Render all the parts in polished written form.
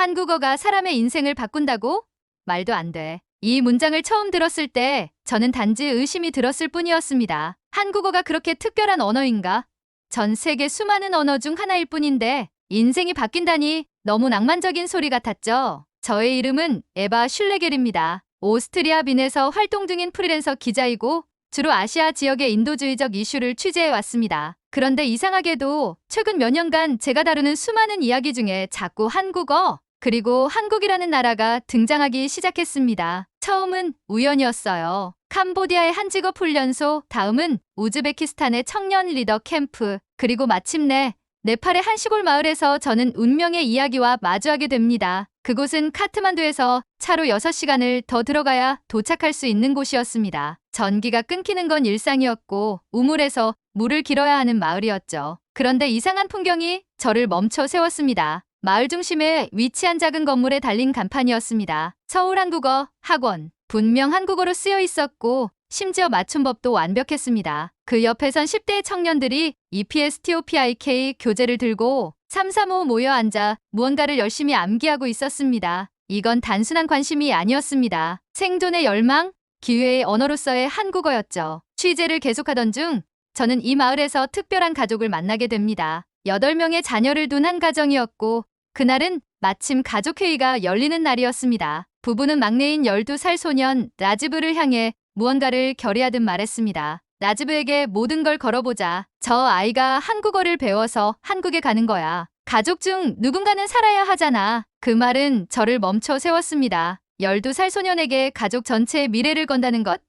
한국어가 사람의 인생을 바꾼다고? 말도 안 돼. 이 문장을 처음 들었을 때 저는 단지 의심이 들었을 뿐이었습니다. 한국어가 그렇게 특별한 언어인가? 전 세계 수많은 언어 중 하나일 뿐인데 인생이 바뀐다니 너무 낭만적인 소리 같았죠. 저의 이름은 에바 슐레겔입니다. 오스트리아 빈에서 활동 중인 프리랜서 기자이고 주로 아시아 지역의 인도주의적 이슈를 취재해 왔습니다. 그런데 이상하게도 최근 몇 년간 제가 다루는 수많은 이야기 중에 자꾸 한국어, 그리고 한국이라는 나라가 등장하기 시작했습니다. 처음은 우연이었어요. 캄보디아의 한 직업 훈련소, 다음은 우즈베키스탄의 청년 리더 캠프, 그리고 마침내 네팔의 한 시골 마을에서 저는 운명의 이야기와 마주하게 됩니다. 그곳은 카트만두에서 차로 6시간을 더 들어가야 도착할 수 있는 곳이었습니다. 전기가 끊기는 건 일상이었고 우물에서 물을 길어야 하는 마을이었죠. 그런데 이상한 풍경이 저를 멈춰 세웠습니다. 마을 중심에 위치한 작은 건물에 달린 간판이었습니다. 서울 한국어 학원. 분명 한국어로 쓰여 있었고 심지어 맞춤법도 완벽했습니다. 그 옆에선 10대의 청년들이 EPSTOPIK 교재를 들고 335 모여 앉아 무언가를 열심히 암기하고 있었습니다. 이건 단순한 관심이 아니었습니다. 생존의 열망, 기회의 언어로서의 한국어였죠. 취재를 계속하던 중 저는 이 마을에서 특별한 가족을 만나게 됩니다. 8명의 자녀를 둔 한 가정이었고 그날은 마침 가족회의가 열리는 날이었습니다. 부부는 막내인 12살 소년 라지브를 향해 무언가를 결의하듯 말했습니다. 라지브에게 모든 걸 걸어보자. 저 아이가 한국어를 배워서 한국에 가는 거야. 가족 중 누군가는 살아야 하잖아. 그 말은 저를 멈춰 세웠습니다. 12살 소년에게 가족 전체의 미래를 건다는 것.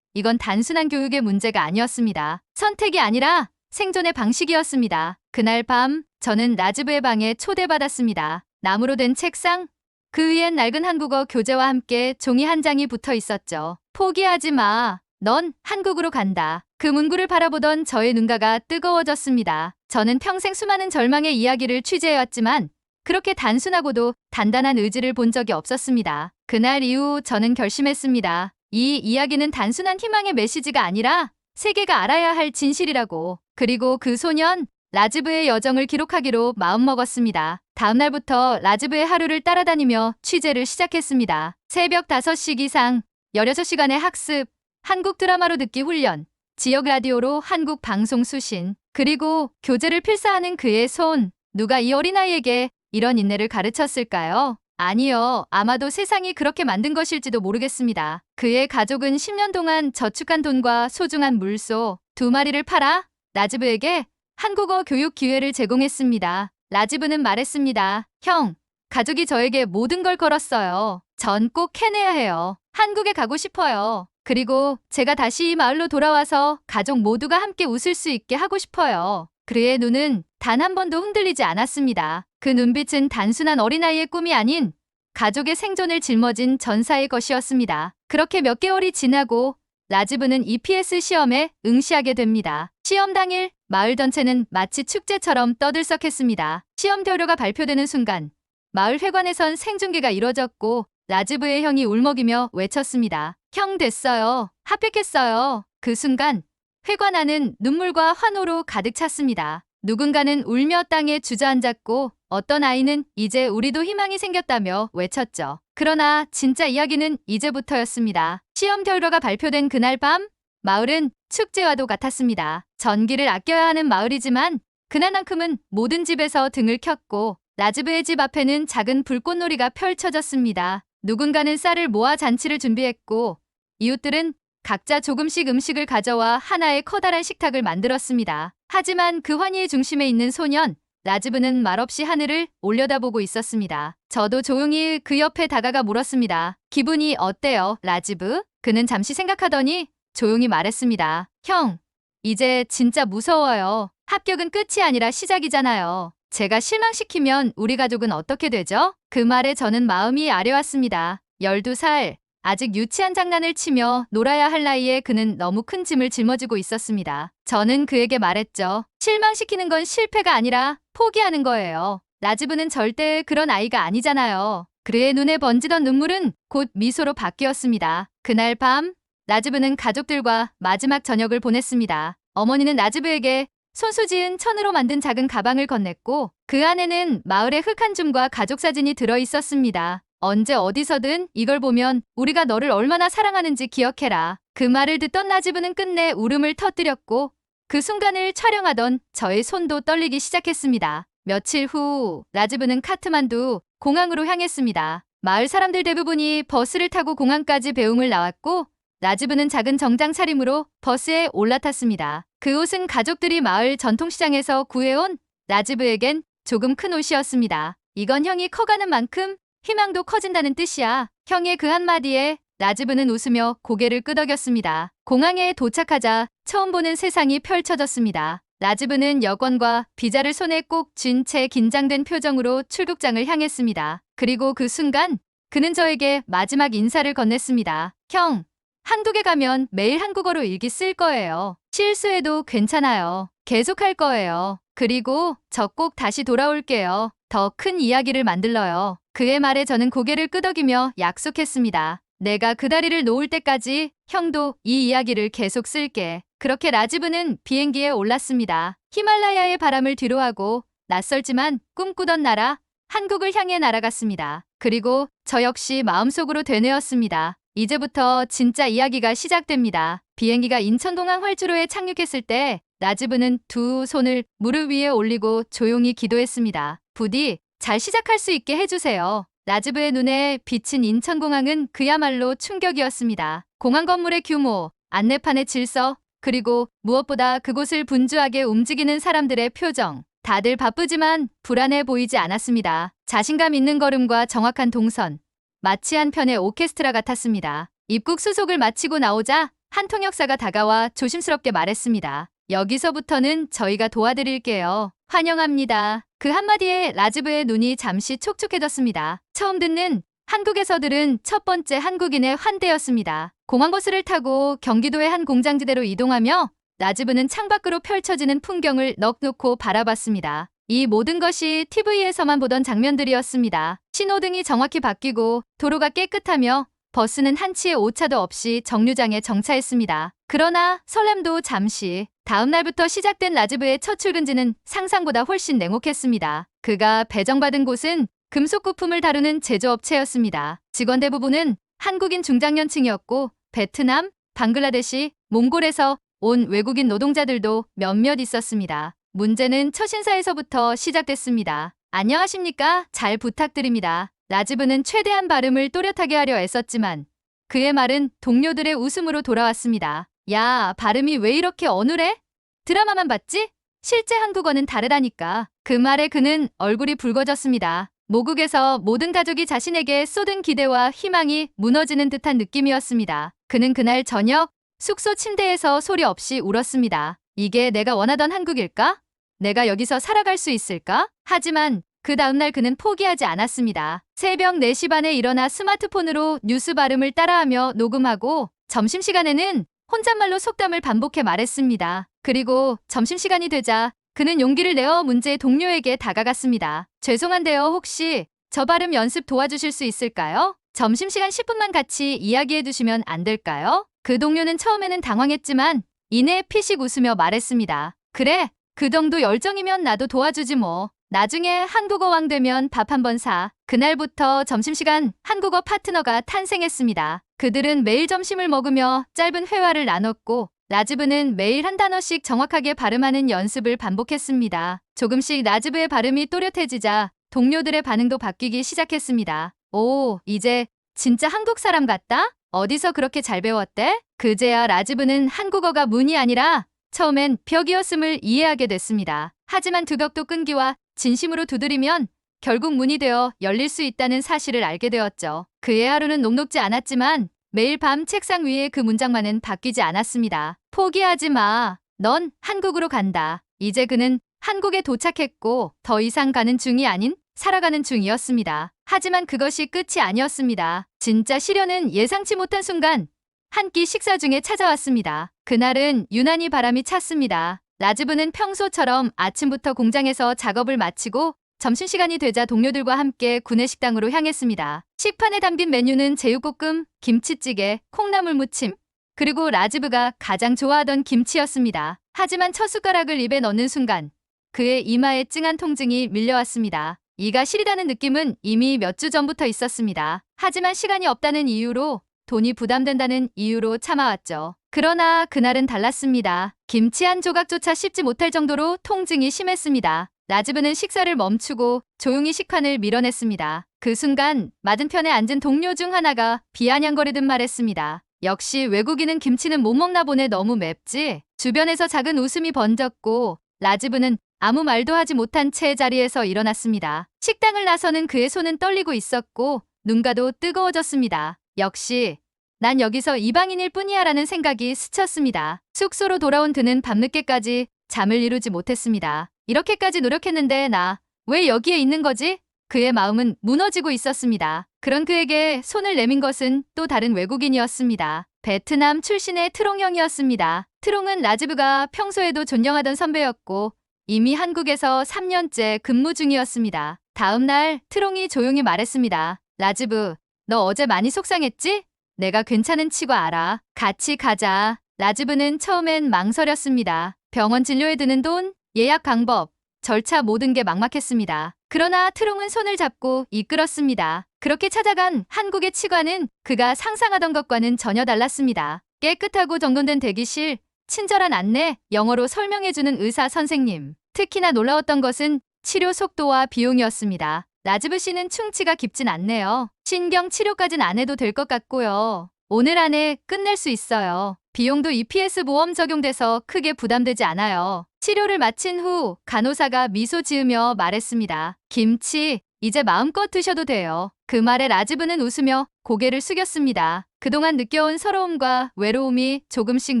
이건 단순한 교육의 문제가 아니었습니다. 선택이 아니라 생존의 방식이었습니다. 그날 밤 저는 라지브의 방에 초대받았습니다. 나무로 된 책상, 그 위엔 낡은 한국어 교재와 함께 종이 한 장이 붙어 있었죠. 포기하지 마. 넌 한국으로 간다. 그 문구를 바라보던 저의 눈가가 뜨거워졌습니다. 저는 평생 수많은 절망의 이야기를 취재해왔지만 그렇게 단순하고도 단단한 의지를 본 적이 없었습니다. 그날 이후 저는 결심했습니다. 이 이야기는 단순한 희망의 메시지가 아니라 세계가 알아야 할 진실이라고. 그리고 그 소년 라지브의 여정을 기록하기로 마음먹었습니다. 다음 날부터 라지브의 하루를 따라다니며 취재를 시작했습니다. 새벽 5시 기상, 16시간의 학습, 한국 드라마로 듣기 훈련, 지역 라디오로 한국 방송 수신, 그리고 교재를 필사하는 그의 손. 누가 이 어린아이에게 이런 인내를 가르쳤을까요? 아니요. 아마도 세상이 그렇게 만든 것일지도 모르겠습니다. 그의 가족은 10년 동안 저축한 돈과 소중한 물소 2마리를 팔아 라지브에게 한국어 교육 기회를 제공했습니다. 라지브는 말했습니다. 형, 가족이 저에게 모든 걸 걸었어요. 전 꼭 해내야 해요. 한국에 가고 싶어요. 그리고 제가 다시 이 마을로 돌아와서 가족 모두가 함께 웃을 수 있게 하고 싶어요. 그의 눈은 단 한 번도 흔들리지 않았습니다. 그 눈빛은 단순한 어린아이의 꿈이 아닌 가족의 생존을 짊어진 전사의 것이었습니다. 그렇게 몇 개월이 지나고 라지브는 EPS 시험에 응시하게 됩니다. 시험 당일 마을 전체는 마치 축제처럼 떠들썩했습니다. 시험 결과가 발표되는 순간 마을 회관에선 생중계가 이뤄졌고 라지브의 형이 울먹이며 외쳤습니다. 형 됐어요. 합격했어요. 그 순간 회관 안은 눈물과 환호로 가득 찼습니다. 누군가는 울며 땅에 주저앉았고 어떤 아이는 이제 우리도 희망이 생겼다며 외쳤죠. 그러나 진짜 이야기는 이제부터였습니다. 시험 결과가 발표된 그날 밤 마을은 축제와도 같았습니다. 전기를 아껴야 하는 마을이지만 그날만큼은 모든 집에서 등을 켰고 라지브의 집 앞에는 작은 불꽃놀이가 펼쳐졌습니다. 누군가는 쌀을 모아 잔치를 준비했고 이웃들은 각자 조금씩 음식을 가져와 하나의 커다란 식탁을 만들었습니다. 하지만 그 환희의 중심에 있는 소년 라지브는 말없이 하늘을 올려다보고 있었습니다. 저도 조용히 그 옆에 다가가 물었습니다. 기분이 어때요, 라지브? 그는 잠시 생각하더니 조용히 말했습니다. 형, 이제 진짜 무서워요. 합격은 끝이 아니라 시작이잖아요. 제가 실망시키면 우리 가족은 어떻게 되죠? 그 말에 저는 마음이 아려왔습니다. 12살, 아직 유치한 장난을 치며 놀아야 할 나이에 그는 너무 큰 짐을 짊어지고 있었습니다. 저는 그에게 말했죠. 실망시키는 건 실패가 아니라 포기하는 거예요. 라지브는 절대 그런 아이가 아니잖아요. 그의 눈에 번지던 눈물은 곧 미소로 바뀌었습니다. 그날 밤 라지브는 가족들과 마지막 저녁을 보냈습니다. 어머니는 라지브에게 손수 지은 천으로 만든 작은 가방을 건넸고 그 안에는 마을의 흙 한 줌과 가족 사진이 들어 있었습니다. 언제 어디서든 이걸 보면 우리가 너를 얼마나 사랑하는지 기억해라. 그 말을 듣던 라지브는 끝내 울음을 터뜨렸고 그 순간을 촬영하던 저의 손도 떨리기 시작했습니다. 며칠 후 라지브는 카트만두 공항으로 향했습니다. 마을 사람들 대부분이 버스를 타고 공항까지 배웅을 나왔고 라지브는 작은 정장 차림으로 버스에 올라탔습니다. 그 옷은 가족들이 마을 전통시장에서 구해온 라지브에겐 조금 큰 옷이었습니다. 이건 형이 커가는 만큼 희망도 커진다는 뜻이야. 형의 그 한마디에 라지브는 웃으며 고개를 끄덕였습니다. 공항에 도착하자 처음 보는 세상이 펼쳐졌습니다. 라지브는 여권과 비자를 손에 꼭 쥔 채 긴장된 표정으로 출국장을 향했습니다. 그리고 그 순간 그는 저에게 마지막 인사를 건넸습니다. 형, 한국에 가면 매일 한국어로 일기 쓸 거예요. 실수해도 괜찮아요. 계속할 거예요. 그리고 저 꼭 다시 돌아올게요. 더 큰 이야기를 만들러요. 그의 말에 저는 고개를 끄덕이며 약속했습니다. 내가 그 다리를 놓을 때까지 형도 이 이야기를 계속 쓸게. 그렇게 라지브는 비행기에 올랐습니다. 히말라야의 바람을 뒤로하고 낯설지만 꿈꾸던 나라, 한국을 향해 날아갔습니다. 그리고 저 역시 마음속으로 되뇌었습니다. 이제부터 진짜 이야기가 시작됩니다. 비행기가 인천공항 활주로에 착륙했을 때 라지브는 두 손을 무릎 위에 올리고 조용히 기도했습니다. 부디 잘 시작할 수 있게 해주세요. 라지브의 눈에 비친 인천공항은 그야말로 충격이었습니다. 공항 건물의 규모, 안내판의 질서, 그리고 무엇보다 그곳을 분주하게 움직이는 사람들의 표정. 다들 바쁘지만 불안해 보이지 않았습니다. 자신감 있는 걸음과 정확한 동선. 마치 한 편의 오케스트라 같았습니다. 입국 수속을 마치고 나오자 한 통역사가 다가와 조심스럽게 말했습니다. 여기서부터는 저희가 도와드릴게요. 환영합니다. 그 한마디에 라지브의 눈이 잠시 촉촉해졌습니다. 처음 듣는 한국에서들은 첫 번째 한국인의 환대였습니다. 공항버스를 타고 경기도의 한 공장지대로 이동하며 라지브는 창밖으로 펼쳐지는 풍경을 넋 놓고 바라봤습니다. 이 모든 것이 TV에서만 보던 장면들이었습니다. 신호등이 정확히 바뀌고 도로가 깨끗하며 버스는 한치의 오차도 없이 정류장에 정차했습니다. 그러나 설렘도 잠시. 다음 날부터 시작된 라지브의 첫 출근지는 상상보다 훨씬 냉혹했습니다. 그가 배정받은 곳은 금속 부품을 다루는 제조업체였습니다. 직원 대부분은 한국인 중장년층이었고 베트남, 방글라데시, 몽골에서 온 외국인 노동자들도 몇몇 있었습니다. 문제는 첫 인사에서부터 시작됐습니다. 안녕하십니까? 잘 부탁드립니다. 라지브는 최대한 발음을 또렷하게 하려 애썼지만 그의 말은 동료들의 웃음으로 돌아왔습니다. 야, 발음이 왜 이렇게 어눌해? 드라마만 봤지? 실제 한국어는 다르다니까. 그 말에 그는 얼굴이 붉어졌습니다. 모국에서 모든 가족이 자신에게 쏟은 기대와 희망이 무너지는 듯한 느낌이었습니다. 그는 그날 저녁 숙소 침대에서 소리 없이 울었습니다. 이게 내가 원하던 한국일까? 내가 여기서 살아갈 수 있을까? 하지만 그 다음날 그는 포기하지 않았습니다. 새벽 4시 반에 일어나 스마트폰으로 뉴스 발음을 따라하며 녹음하고 점심시간에는 혼잣말로 속담을 반복해 말했습니다. 그리고 점심시간이 되자 그는 용기를 내어 문제의 동료에게 다가갔습니다. 죄송한데요, 혹시 저 발음 연습 도와주실 수 있을까요? 점심시간 10분만 같이 이야기해 주시면 안 될까요? 그 동료는 처음에는 당황했지만 이내 피식 웃으며 말했습니다. 그래, 그 정도 열정이면 나도 도와주지 뭐. 나중에 한국어 왕 되면 밥 한 번 사. 그날부터 점심시간 한국어 파트너가 탄생했습니다. 그들은 매일 점심을 먹으며 짧은 회화를 나눴고 라지브는 매일 한 단어씩 정확하게 발음하는 연습을 반복했습니다. 조금씩 라지브의 발음이 또렷해지자 동료들의 반응도 바뀌기 시작했습니다. 오, 이제 진짜 한국 사람 같다? 어디서 그렇게 잘 배웠대? 그제야 라지브는 한국어가 문이 아니라 처음엔 벽이었음을 이해하게 됐습니다. 하지만 두 벽도 끈기와 진심으로 두드리면 결국 문이 되어 열릴 수 있다는 사실을 알게 되었죠. 그의 하루는 녹록지 않았지만 매일 밤 책상 위에 그 문장만은 바뀌지 않았습니다. 포기하지 마. 넌 한국으로 간다. 이제 그는 한국에 도착했고 더 이상 가는 중이 아닌 살아가는 중이었습니다. 하지만 그것이 끝이 아니었습니다. 진짜 시련은 예상치 못한 순간 한 끼 식사 중에 찾아왔습니다. 그날은 유난히 바람이 찼습니다. 라지브는 평소처럼 아침부터 공장에서 작업을 마치고 점심시간이 되자 동료들과 함께 구내식당으로 향했습니다. 식판에 담긴 메뉴는 제육볶음, 김치찌개, 콩나물 무침, 그리고 라지브가 가장 좋아하던 김치였습니다. 하지만 첫 숟가락을 입에 넣는 순간 그의 이마에 찡한 통증이 밀려왔습니다. 이가 시리다는 느낌은 이미 몇 주 전부터 있었습니다. 하지만 시간이 없다는 이유로, 돈이 부담된다는 이유로 참아왔죠. 그러나 그날은 달랐습니다. 김치 한 조각조차 씹지 못할 정도로 통증이 심했습니다. 라지브는 식사를 멈추고 조용히 식판을 밀어냈습니다. 그 순간 맞은편에 앉은 동료 중 하나가 비아냥거리듯 말했습니다. 역시 외국인은 김치는 못 먹나 보네. 너무 맵지? 주변에서 작은 웃음이 번졌고 라지브는 아무 말도 하지 못한 채 자리에서 일어났습니다. 식당을 나서는 그의 손은 떨리고 있었고 눈가도 뜨거워졌습니다. 역시 난 여기서 이방인일 뿐이야 라는 생각이 스쳤습니다. 숙소로 돌아온 그는 밤늦게까지 잠을 이루지 못했습니다. 이렇게까지 노력했는데 나 왜 여기에 있는 거지? 그의 마음은 무너지고 있었습니다. 그런 그에게 손을 내민 것은 또 다른 외국인이었습니다. 베트남 출신의 트롱 형이었습니다. 트롱은 라지브가 평소에도 존경하던 선배였고 이미 한국에서 3년째 근무 중이었습니다. 다음 날 트롱이 조용히 말했습니다. 라지브, 너 어제 많이 속상했지? 내가 괜찮은 치과 알아. 같이 가자. 라지브는 처음엔 망설였습니다. 병원 진료에 드는 돈, 예약 방법, 절차 모든 게 막막했습니다. 그러나 트롱은 손을 잡고 이끌었습니다. 그렇게 찾아간 한국의 치과는 그가 상상하던 것과는 전혀 달랐습니다. 깨끗하고 정돈된 대기실, 친절한 안내, 영어로 설명해주는 의사 선생님. 특히나 놀라웠던 것은 치료 속도와 비용이었습니다. 라지브 씨는 충치가 깊진 않네요. 신경 치료까진 안 해도 될 것 같고요. 오늘 안에 끝낼 수 있어요. 비용도 EPS 보험 적용돼서 크게 부담되지 않아요. 치료를 마친 후 간호사가 미소 지으며 말했습니다. 김치, 이제 마음껏 드셔도 돼요. 그 말에 라지브는 웃으며 고개를 숙였습니다. 그동안 느껴온 서러움과 외로움이 조금씩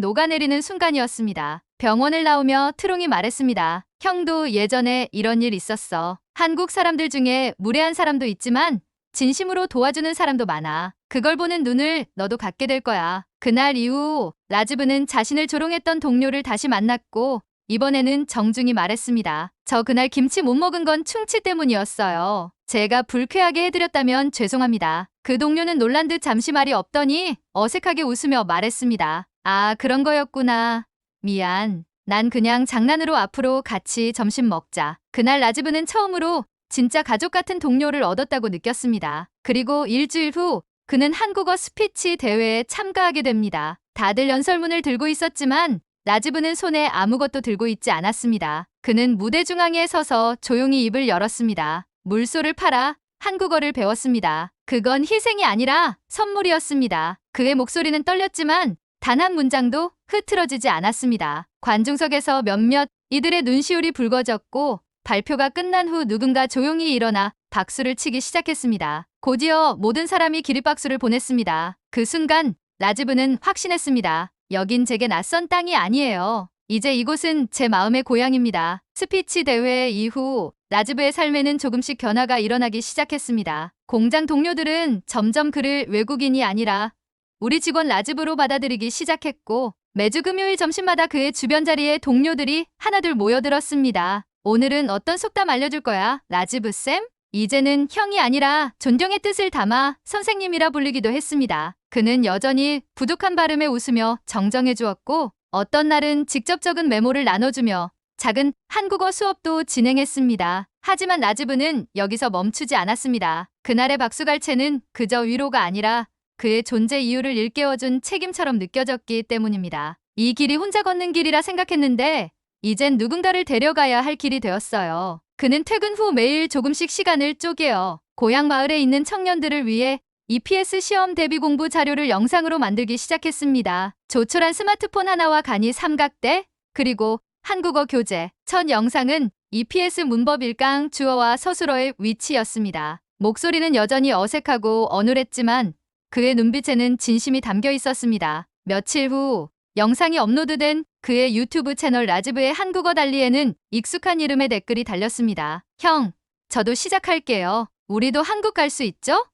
녹아내리는 순간이었습니다. 병원을 나오며 트롱이 말했습니다. 형도 예전에 이런 일 있었어. 한국 사람들 중에 무례한 사람도 있지만 진심으로 도와주는 사람도 많아. 그걸 보는 눈을 너도 갖게 될 거야. 그날 이후 라지브는 자신을 조롱했던 동료를 다시 만났고 이번에는 정중히 말했습니다. 저 그날 김치 못 먹은 건 충치 때문이었어요. 제가 불쾌하게 해드렸다면 죄송합니다. 그 동료는 놀란 듯 잠시 말이 없더니 어색하게 웃으며 말했습니다. 아, 그런 거였구나. 미안. 난 그냥 장난으로 앞으로 같이 점심 먹자. 그날 라지브는 처음으로 진짜 가족 같은 동료를 얻었다고 느꼈습니다. 그리고 일주일 후 그는 한국어 스피치 대회에 참가하게 됩니다. 다들 연설문을 들고 있었지만 라지브는 손에 아무것도 들고 있지 않았습니다. 그는 무대 중앙에 서서 조용히 입을 열었습니다. 물소를 팔아 한국어를 배웠습니다. 그건 희생이 아니라 선물이었습니다. 그의 목소리는 떨렸지만 단 한 문장도 흐트러지지 않았습니다. 관중석에서 몇몇 이들의 눈시울이 붉어졌고 발표가 끝난 후 누군가 조용히 일어나 박수를 치기 시작했습니다. 곧이어 모든 사람이 기립박수를 보냈습니다. 그 순간 라지브는 확신했습니다. 여긴 제게 낯선 땅이 아니에요. 이제 이곳은 제 마음의 고향입니다. 스피치 대회 이후 라지브의 삶에는 조금씩 변화가 일어나기 시작했습니다. 공장 동료들은 점점 그를 외국인이 아니라 우리 직원 라지브로 받아들이기 시작했고 매주 금요일 점심마다 그의 주변 자리에 동료들이 하나둘 모여들었습니다. 오늘은 어떤 속담 알려줄 거야, 라지브 쌤? 이제는 형이 아니라 존경의 뜻을 담아 선생님이라 불리기도 했습니다. 그는 여전히 부족한 발음에 웃으며 정정해 주었고 어떤 날은 직접 적은 메모를 나눠주며 작은 한국어 수업도 진행했습니다. 하지만 라지브는 여기서 멈추지 않았습니다. 그날의 박수갈채는 그저 위로가 아니라 그의 존재 이유를 일깨워준 책임처럼 느껴졌기 때문입니다. 이 길이 혼자 걷는 길이라 생각했는데 이젠 누군가를 데려가야 할 길이 되었어요. 그는 퇴근 후 매일 조금씩 시간을 쪼개어 고향 마을에 있는 청년들을 위해 EPS 시험 대비 공부 자료를 영상으로 만들기 시작했습니다. 조촐한 스마트폰 하나와 간이 삼각대, 그리고 한국어 교재. 첫 영상은 EPS 문법 1강 주어와 서술어의 위치였습니다. 목소리는 여전히 어색하고 어눌했지만 그의 눈빛에는 진심이 담겨 있었습니다. 며칠 후 영상이 업로드된 그의 유튜브 채널 라지브의 한국어 달리에는 익숙한 이름의 댓글이 달렸습니다. 형, 저도 시작할게요. 우리도 한국 갈 수 있죠?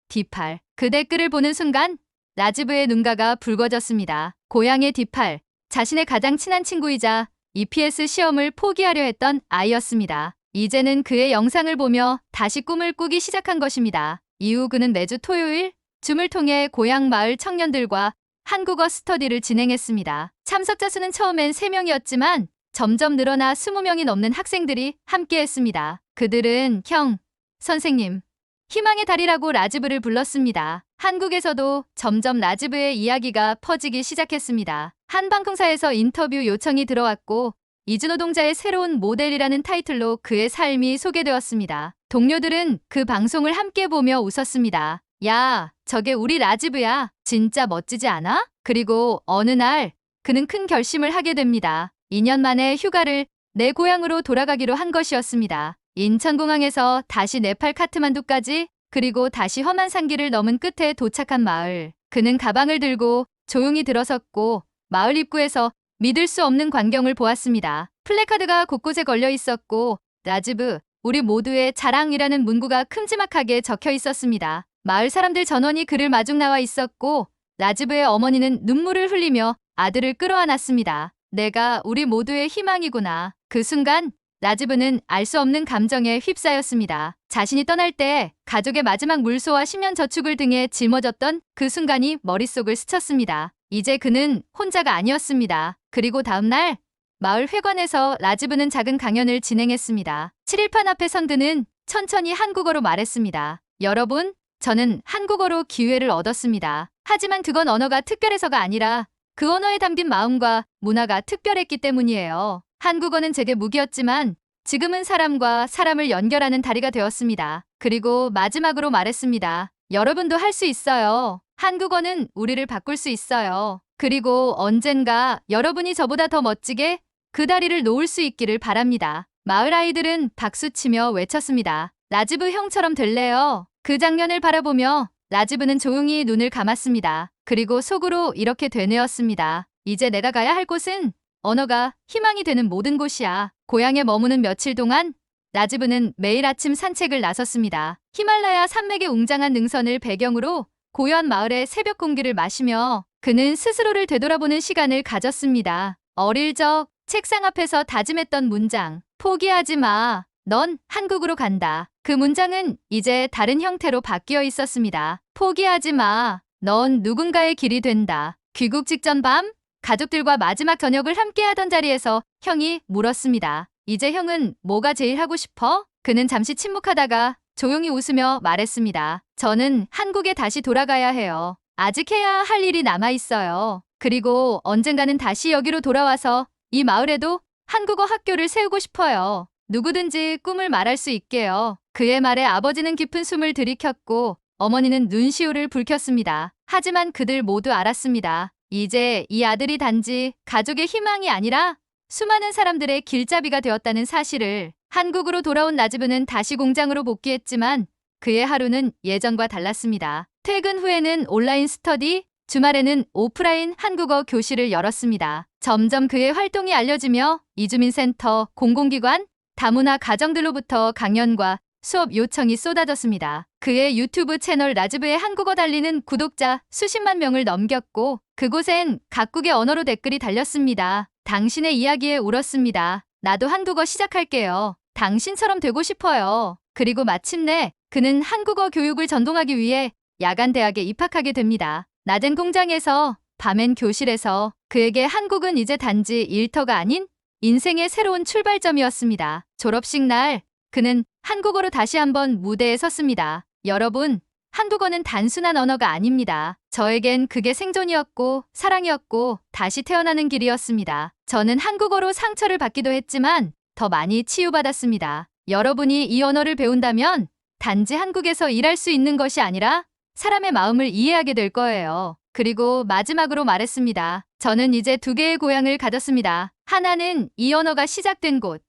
D8. 그 댓글을 보는 순간 라지브의 눈가가 붉어졌습니다. 고향의 D8, 자신의 가장 친한 친구이자 EPS 시험을 포기하려 했던 아이였습니다. 이제는 그의 영상을 보며 다시 꿈을 꾸기 시작한 것입니다. 이후 그는 매주 토요일 줌을 통해 고향 마을 청년들과 한국어 스터디를 진행했습니다. 참석자 수는 처음엔 3명이었지만 점점 늘어나 20명이 넘는 학생들이 함께했습니다. 그들은 형, 선생님, 희망의 달이라고 라지브를 불렀습니다. 한국에서도 점점 라지브의 이야기가 퍼지기 시작했습니다. 한 방송사에서 인터뷰 요청이 들어왔고 이주노동자의 새로운 모델이라는 타이틀로 그의 삶이 소개되었습니다. 동료들은 그 방송을 함께 보며 웃었습니다. 야, 저게 우리 라지브야. 진짜 멋지지 않아? 그리고 어느 날 그는 큰 결심을 하게 됩니다. 2년 만에 휴가를 내 고향으로 돌아가기로 한 것이었습니다. 인천공항에서 다시 네팔 카트만두까지 그리고 다시 험한 산길을 넘은 끝에 도착한 마을. 그는 가방을 들고 조용히 들어섰고 마을 입구에서 믿을 수 없는 광경을 보았습니다. 플래카드가 곳곳에 걸려 있었고 라지브, 우리 모두의 자랑이라는 문구가 큼지막하게 적혀 있었습니다. 마을 사람들 전원이 그를 마중 나와 있었고 라지브의 어머니는 눈물을 흘리며 아들을 끌어안았습니다. 내가 우리 모두의 희망이구나. 그 순간 라지브는 알 수 없는 감정에 휩싸였습니다. 자신이 떠날 때 가족의 마지막 물소와 10년 저축을 등에 짊어졌던 그 순간이 머릿속을 스쳤습니다. 이제 그는 혼자가 아니었습니다. 그리고 다음 날 마을 회관에서 라지브는 작은 강연을 진행했습니다. 칠일판 앞에 선 그는 천천히 한국어로 말했습니다. 여러분, 저는 한국어로 기회를 얻었습니다. 하지만 그건 언어가 특별해서가 아니라 그 언어에 담긴 마음과 문화가 특별했기 때문이에요. 한국어는 제게 무기였지만 지금은 사람과 사람을 연결하는 다리가 되었습니다. 그리고 마지막으로 말했습니다. 여러분도 할 수 있어요. 한국어는 우리를 바꿀 수 있어요. 그리고 언젠가 여러분이 저보다 더 멋지게 그 다리를 놓을 수 있기를 바랍니다. 마을 아이들은 박수치며 외쳤습니다. 라지브 형처럼 될래요? 그 장면을 바라보며 라지브는 조용히 눈을 감았습니다. 그리고 속으로 이렇게 되뇌었습니다. 이제 내가 가야 할 곳은 언어가 희망이 되는 모든 곳이야. 고향에 머무는 며칠 동안 라지브는 매일 아침 산책을 나섰습니다. 히말라야 산맥의 웅장한 능선을 배경으로 고요한 마을의 새벽 공기를 마시며 그는 스스로를 되돌아보는 시간을 가졌습니다. 어릴 적 책상 앞에서 다짐했던 문장, 포기하지 마. 넌 한국으로 간다. 그 문장은 이제 다른 형태로 바뀌어 있었습니다. 포기하지 마. 넌 누군가의 길이 된다. 귀국 직전 밤, 가족들과 마지막 저녁을 함께 하던 자리에서 형이 물었습니다. 이제 형은 뭐가 제일 하고 싶어? 그는 잠시 침묵하다가 조용히 웃으며 말했습니다. 저는 한국에 다시 돌아가야 해요. 아직 해야 할 일이 남아있어요. 그리고 언젠가는 다시 여기로 돌아와서 이 마을에도 한국어 학교를 세우고 싶어요. 누구든지 꿈을 말할 수 있게요. 그의 말에 아버지는 깊은 숨을 들이켰고 어머니는 눈시울을 붉혔습니다. 하지만 그들 모두 알았습니다. 이제 이 아들이 단지 가족의 희망이 아니라 수많은 사람들의 길잡이가 되었다는 사실을. 한국으로 돌아온 라지브는 다시 공장으로 복귀했지만 그의 하루는 예전과 달랐습니다. 퇴근 후에는 온라인 스터디, 주말에는 오프라인 한국어 교실을 열었습니다. 점점 그의 활동이 알려지며 이주민센터, 공공기관, 다문화 가정들로부터 강연과 수업 요청이 쏟아졌습니다. 그의 유튜브 채널 라지브의 한국어 달리는 구독자 수십만 명을 넘겼고 그곳엔 각국의 언어로 댓글이 달렸습니다. 당신의 이야기에 울었습니다. 나도 한국어 시작할게요. 당신처럼 되고 싶어요. 그리고 마침내 그는 한국어 교육을 전동하기 위해 야간 대학에 입학하게 됩니다. 낮엔 공장에서, 밤엔 교실에서 그에게 한국은 이제 단지 일터가 아닌 인생의 새로운 출발점이었습니다. 졸업식 날 그는 한국어로 다시 한번 무대에 섰습니다. 여러분, 한국어는 단순한 언어가 아닙니다. 저에겐 그게 생존이었고 사랑이었고 다시 태어나는 길이었습니다. 저는 한국어로 상처를 받기도 했지만 더 많이 치유받았습니다. 여러분이 이 언어를 배운다면 단지 한국에서 일할 수 있는 것이 아니라 사람의 마음을 이해하게 될 거예요. 그리고 마지막으로 말했습니다. 저는 이제 두 개의 고향을 가졌습니다. 하나는 이 언어가 시작된 곳,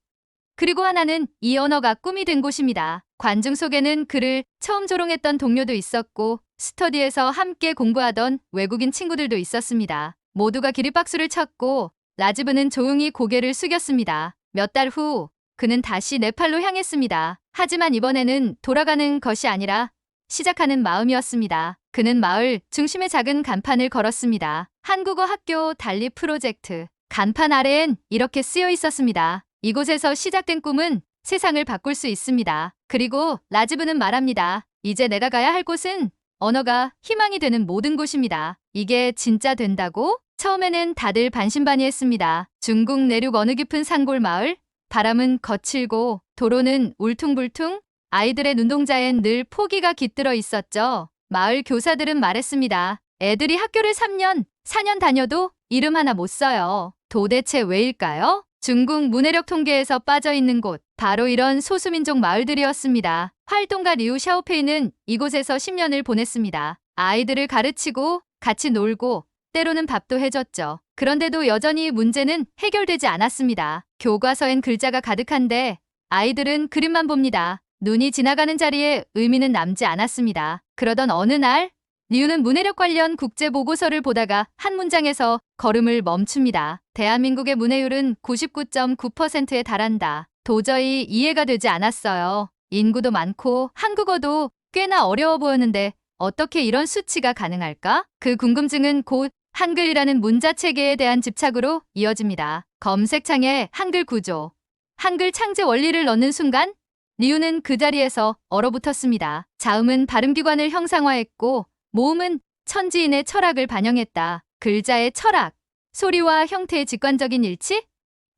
그리고 하나는 이 언어가 꿈이 된 곳입니다. 관중 속에는 그를 처음 조롱했던 동료도 있었고 스터디에서 함께 공부하던 외국인 친구들도 있었습니다. 모두가 기립박수를 쳤고 라지브는 조용히 고개를 숙였습니다. 몇 달 후 그는 다시 네팔로 향했습니다. 하지만 이번에는 돌아가는 것이 아니라 시작하는 마음이었습니다. 그는 마을 중심에 작은 간판을 걸었습니다. 한국어 학교 달리 프로젝트. 간판 아래엔 이렇게 쓰여 있었습니다. 이곳에서 시작된 꿈은 세상을 바꿀 수 있습니다. 그리고 라지브는 말합니다. 이제 내가 가야 할 곳은 언어가 희망이 되는 모든 곳입니다. 이게 진짜 된다고? 처음에는 다들 반신반의했습니다. 중국 내륙 어느 깊은 산골 마을, 바람은 거칠고 도로는 울퉁불퉁, 아이들의 눈동자엔 늘 포기가 깃들어 있었죠. 마을 교사들은 말했습니다. 애들이 학교를 3년, 4년 다녀도 이름 하나 못 써요. 도대체 왜일까요? 중국 문해력 통계에서 빠져있는 곳, 바로 이런 소수민족 마을들이었습니다. 활동가 리우 샤오페이는 이곳에서 10년을 보냈습니다. 아이들을 가르치고 같이 놀고 때로는 밥도 해줬죠. 그런데도 여전히 문제는 해결되지 않았습니다. 교과서엔 글자가 가득한데 아이들은 그림만 봅니다. 눈이 지나가는 자리에 의미는 남지 않았습니다. 그러던 어느 날 리우는 문해력 관련 국제보고서를 보다가 한 문장에서 걸음을 멈춥니다. 대한민국의 문해율은 99.9%에 달한다. 도저히 이해가 되지 않았어요. 인구도 많고 한국어도 꽤나 어려워 보였는데 어떻게 이런 수치가 가능할까? 그 궁금증은 곧 한글이라는 문자 체계에 대한 집착으로 이어집니다. 검색창에 한글 구조, 한글 창제 원리를 넣는 순간 리우는 그 자리에서 얼어붙었습니다. 자음은 발음기관을 형상화했고 모음은 천지인의 철학을 반영했다. 글자의 철학, 소리와 형태의 직관적인 일치?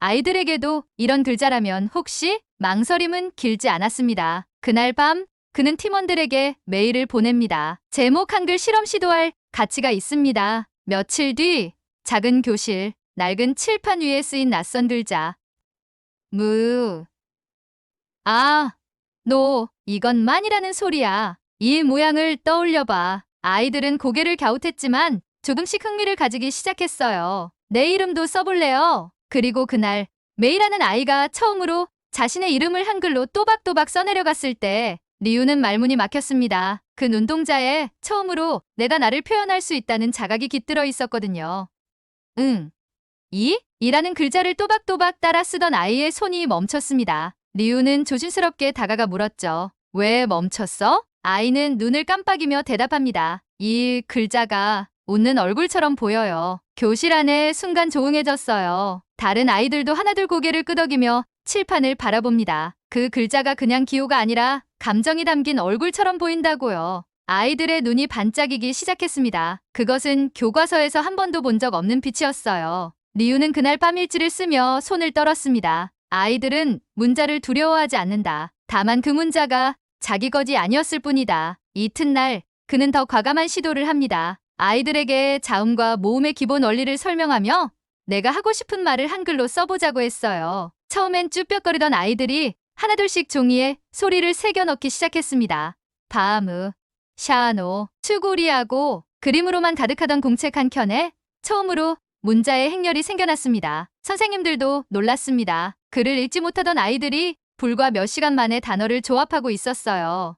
아이들에게도 이런 글자라면 혹시? 망설임은 길지 않았습니다. 그날 밤 그는 팀원들에게 메일을 보냅니다. 제목 한글 실험 시도할 가치가 있습니다. 며칠 뒤 작은 교실, 낡은 칠판 위에 쓰인 낯선 글자. 무, 아, 노, 이것만이라는 소리야. 이 모양을 떠올려봐. 아이들은 고개를 갸웃했지만 조금씩 흥미를 가지기 시작했어요. 내 이름도 써볼래요. 그리고 그날 메이라는 아이가 처음으로 자신의 이름을 한글로 또박또박 써내려갔을 때 리우는 말문이 막혔습니다. 그 눈동자에 처음으로 내가 나를 표현할 수 있다는 자각이 깃들어 있었거든요. 이라는 글자를 또박또박 따라 쓰던 아이의 손이 멈췄습니다. 리우는 조심스럽게 다가가 물었죠. 왜 멈췄어? 아이는 눈을 깜빡이며 대답합니다. 이 글자가 웃는 얼굴처럼 보여요. 교실 안에 순간 조용해졌어요. 다른 아이들도 하나둘 고개를 끄덕이며 칠판을 바라봅니다. 그 글자가 그냥 기호가 아니라 감정이 담긴 얼굴처럼 보인다고요. 아이들의 눈이 반짝이기 시작했습니다. 그것은 교과서에서 한 번도 본 적 없는 빛이었어요. 리우는 그날 밤 일지를 쓰며 손을 떨었습니다. 아이들은 문자를 두려워하지 않는다. 다만 그 문자가 자기 것이 아니었을 뿐이다. 이튿날 그는 더 과감한 시도를 합니다. 아이들에게 자음과 모음의 기본 원리를 설명하며 내가 하고 싶은 말을 한글로 써보자고 했어요. 처음엔 쭈뼛거리던 아이들이 하나둘씩 종이에 소리를 새겨 넣기 시작했습니다. 바무, 샤노, 추구리하고 그림으로만 가득하던 공책 한 켠에 처음으로 문자의 행렬이 생겨났습니다. 선생님들도 놀랐습니다. 글을 읽지 못하던 아이들이 불과 몇 시간 만에 단어를 조합하고 있었어요.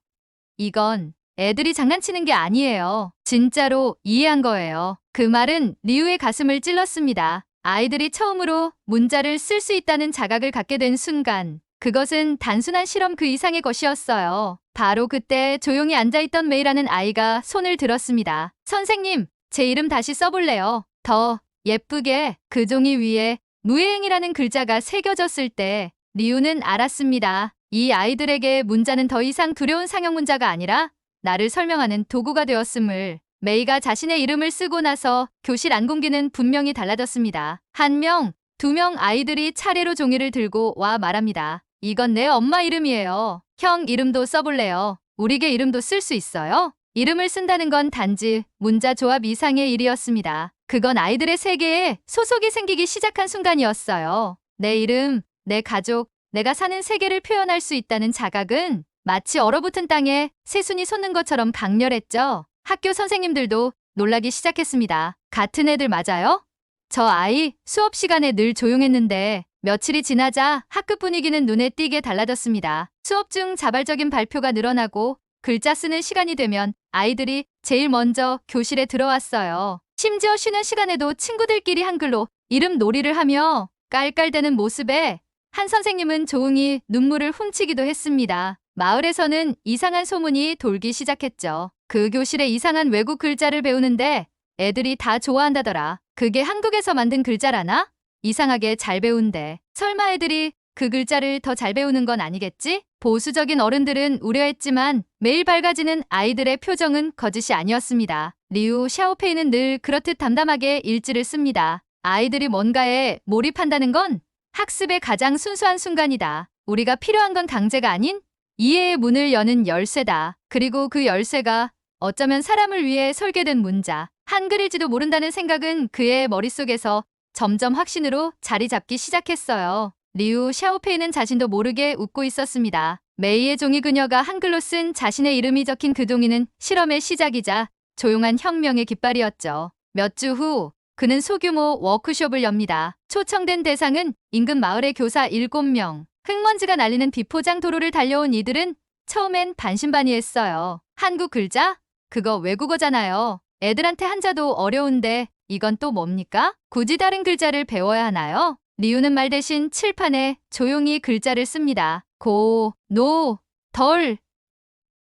이건 애들이 장난치는 게 아니에요. 진짜로 이해한 거예요. 그 말은 리우의 가슴을 찔렀습니다. 아이들이 처음으로 문자를 쓸 수 있다는 자각을 갖게 된 순간 그것은 단순한 실험 그 이상의 것이었어요. 바로 그때 조용히 앉아있던 메이라는 아이가 손을 들었습니다. 선생님, 제 이름 다시 써볼래요. 더 예쁘게. 그 종이 위에 무해행이라는 글자가 새겨졌을 때 리우는 알았습니다. 이 아이들에게 문자는 더 이상 두려운 상형 문자가 아니라 나를 설명하는 도구가 되었음을. 메이가 자신의 이름을 쓰고 나서 교실 안 공기는 분명히 달라졌습니다. 1명, 2명 아이들이 차례로 종이를 들고 와 말합니다. 이건 내 엄마 이름이에요. 형 이름도 써볼래요. 우리게 이름도 쓸 수 있어요? 이름을 쓴다는 건 단지 문자 조합 이상의 일이었습니다. 그건 아이들의 세계에 소속이 생기기 시작한 순간이었어요. 내 이름, 내 가족, 내가 사는 세계를 표현할 수 있다는 자각은 마치 얼어붙은 땅에 새순이 솟는 것처럼 강렬했죠. 학교 선생님들도 놀라기 시작했습니다. 같은 애들 맞아요? 저 아이 수업 시간에 늘 조용했는데 며칠이 지나자 학급 분위기는 눈에 띄게 달라졌습니다. 수업 중 자발적인 발표가 늘어나고 글자 쓰는 시간이 되면 아이들이 제일 먼저 교실에 들어왔어요. 심지어 쉬는 시간에도 친구들끼리 한글로 이름 놀이를 하며 깔깔대는 모습에 한 선생님은 조용히 눈물을 훔치기도 했습니다. 마을에서는 이상한 소문이 돌기 시작했죠. 그 교실에 이상한 외국 글자를 배우는데 애들이 다 좋아한다더라. 그게 한국에서 만든 글자라나? 이상하게 잘 배운대. 설마 애들이 그 글자를 더 잘 배우는 건 아니겠지? 보수적인 어른들은 우려했지만 매일 밝아지는 아이들의 표정은 거짓이 아니었습니다. 리우 샤오페이는 늘 그렇듯 담담하게 일지를 씁니다. 아이들이 뭔가에 몰입한다는 건 학습의 가장 순수한 순간이다. 우리가 필요한 건 강제가 아닌 이해의 문을 여는 열쇠다. 그리고 그 열쇠가 어쩌면 사람을 위해 설계된 문자, 한글일지도 모른다는 생각은 그의 머릿속에서 점점 확신으로 자리 잡기 시작했어요. 리우 샤오페이는 자신도 모르게 웃고 있었습니다. 메이의 종이 그녀가 한글로 쓴 자신의 이름이 적힌 그 종이는 실험의 시작이자 조용한 혁명의 깃발이었죠. 몇 주 후 그는 소규모 워크숍을 엽니다. 초청된 대상은 인근 마을의 교사 7명. 흙먼지가 날리는 비포장 도로를 달려온 이들은 처음엔 반신반의했어요. 한국 글자? 그거 외국어잖아요. 애들한테 한자도 어려운데 이건 또 뭡니까? 굳이 다른 글자를 배워야 하나요? 리우는 말 대신 칠판에 조용히 글자를 씁니다. 고, 노, 덜,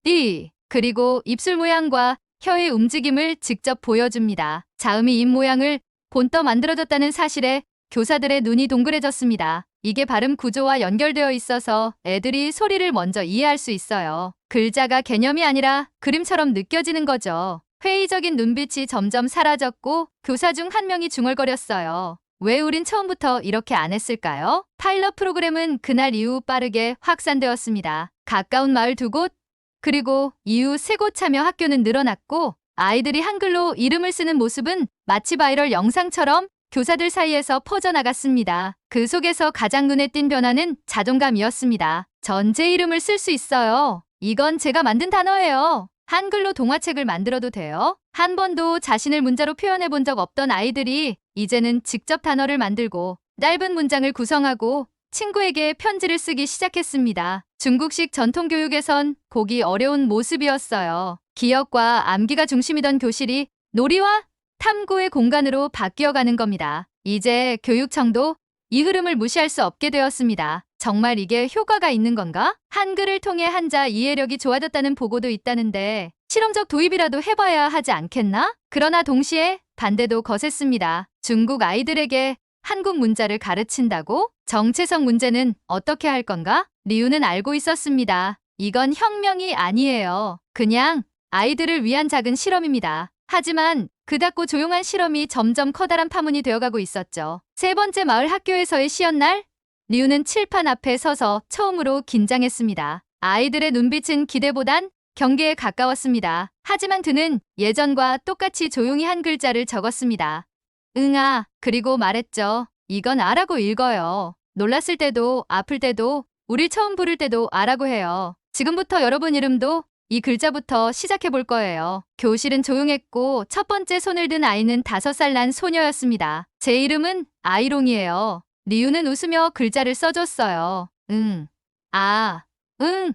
띠. 그리고 입술 모양과 혀의 움직임을 직접 보여줍니다. 자음이 입 모양을 본떠 만들어줬다는 사실에 교사들의 눈이 동그래졌습니다. 이게 발음 구조와 연결되어 있어서 애들이 소리를 먼저 이해할 수 있어요. 글자가 개념이 아니라 그림처럼 느껴지는 거죠. 회의적인 눈빛이 점점 사라졌고 교사 중 한 명이 중얼거렸어요. 왜 우린 처음부터 이렇게 안 했을까요? 파일럿 프로그램은 그날 이후 빠르게 확산되었습니다. 가까운 마을 2곳, 그리고 이후 3곳 참여 학교는 늘어났고 아이들이 한글로 이름을 쓰는 모습은 마치 바이럴 영상처럼 교사들 사이에서 퍼져나갔습니다. 그 속에서 가장 눈에 띈 변화는 자존감이었습니다. 전 제 이름을 쓸 수 있어요. 이건 제가 만든 단어예요. 한글로 동화책을 만들어도 돼요? 한 번도 자신을 문자로 표현해 본 적 없던 아이들이 이제는 직접 단어를 만들고 짧은 문장을 구성하고 친구에게 편지를 쓰기 시작했습니다. 중국식 전통교육에선 보기 어려운 모습이었어요. 기억과 암기가 중심이던 교실이 놀이와 탐구의 공간으로 바뀌어가는 겁니다. 이제 교육청도 이 흐름을 무시할 수 없게 되었습니다. 정말 이게 효과가 있는 건가? 한글을 통해 한자 이해력이 좋아졌다는 보고도 있다는데 실험적 도입이라도 해봐야 하지 않겠나? 그러나 동시에 반대도 거셌습니다. 중국 아이들에게 한국 문자를 가르친다고? 정체성 문제는 어떻게 할 건가? 리우는 알고 있었습니다. 이건 혁명이 아니에요. 그냥 아이들을 위한 작은 실험입니다. 하지만 그답고 조용한 실험이 점점 커다란 파문이 되어가고 있었죠. 3번째 마을 학교에서의 시연날, 리우는 칠판 앞에 서서 처음으로 긴장했습니다. 아이들의 눈빛은 기대보단 경계에 가까웠습니다. 하지만 그는 예전과 똑같이 조용히 한 글자를 적었습니다. 응아, 그리고 말했죠. 이건 아라고 읽어요. 놀랐을 때도 아플 때도 우릴 처음 부를 때도 아라고 해요. 지금부터 여러분 이름도 이 글자부터 시작해 볼 거예요. 교실은 조용했고 첫 번째 손을 든 아이는 5살 난 소녀였습니다. 제 이름은 아이롱이에요. 리우는 웃으며 글자를 써줬어요. 응, 아, 응,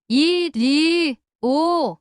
이, 리, 오,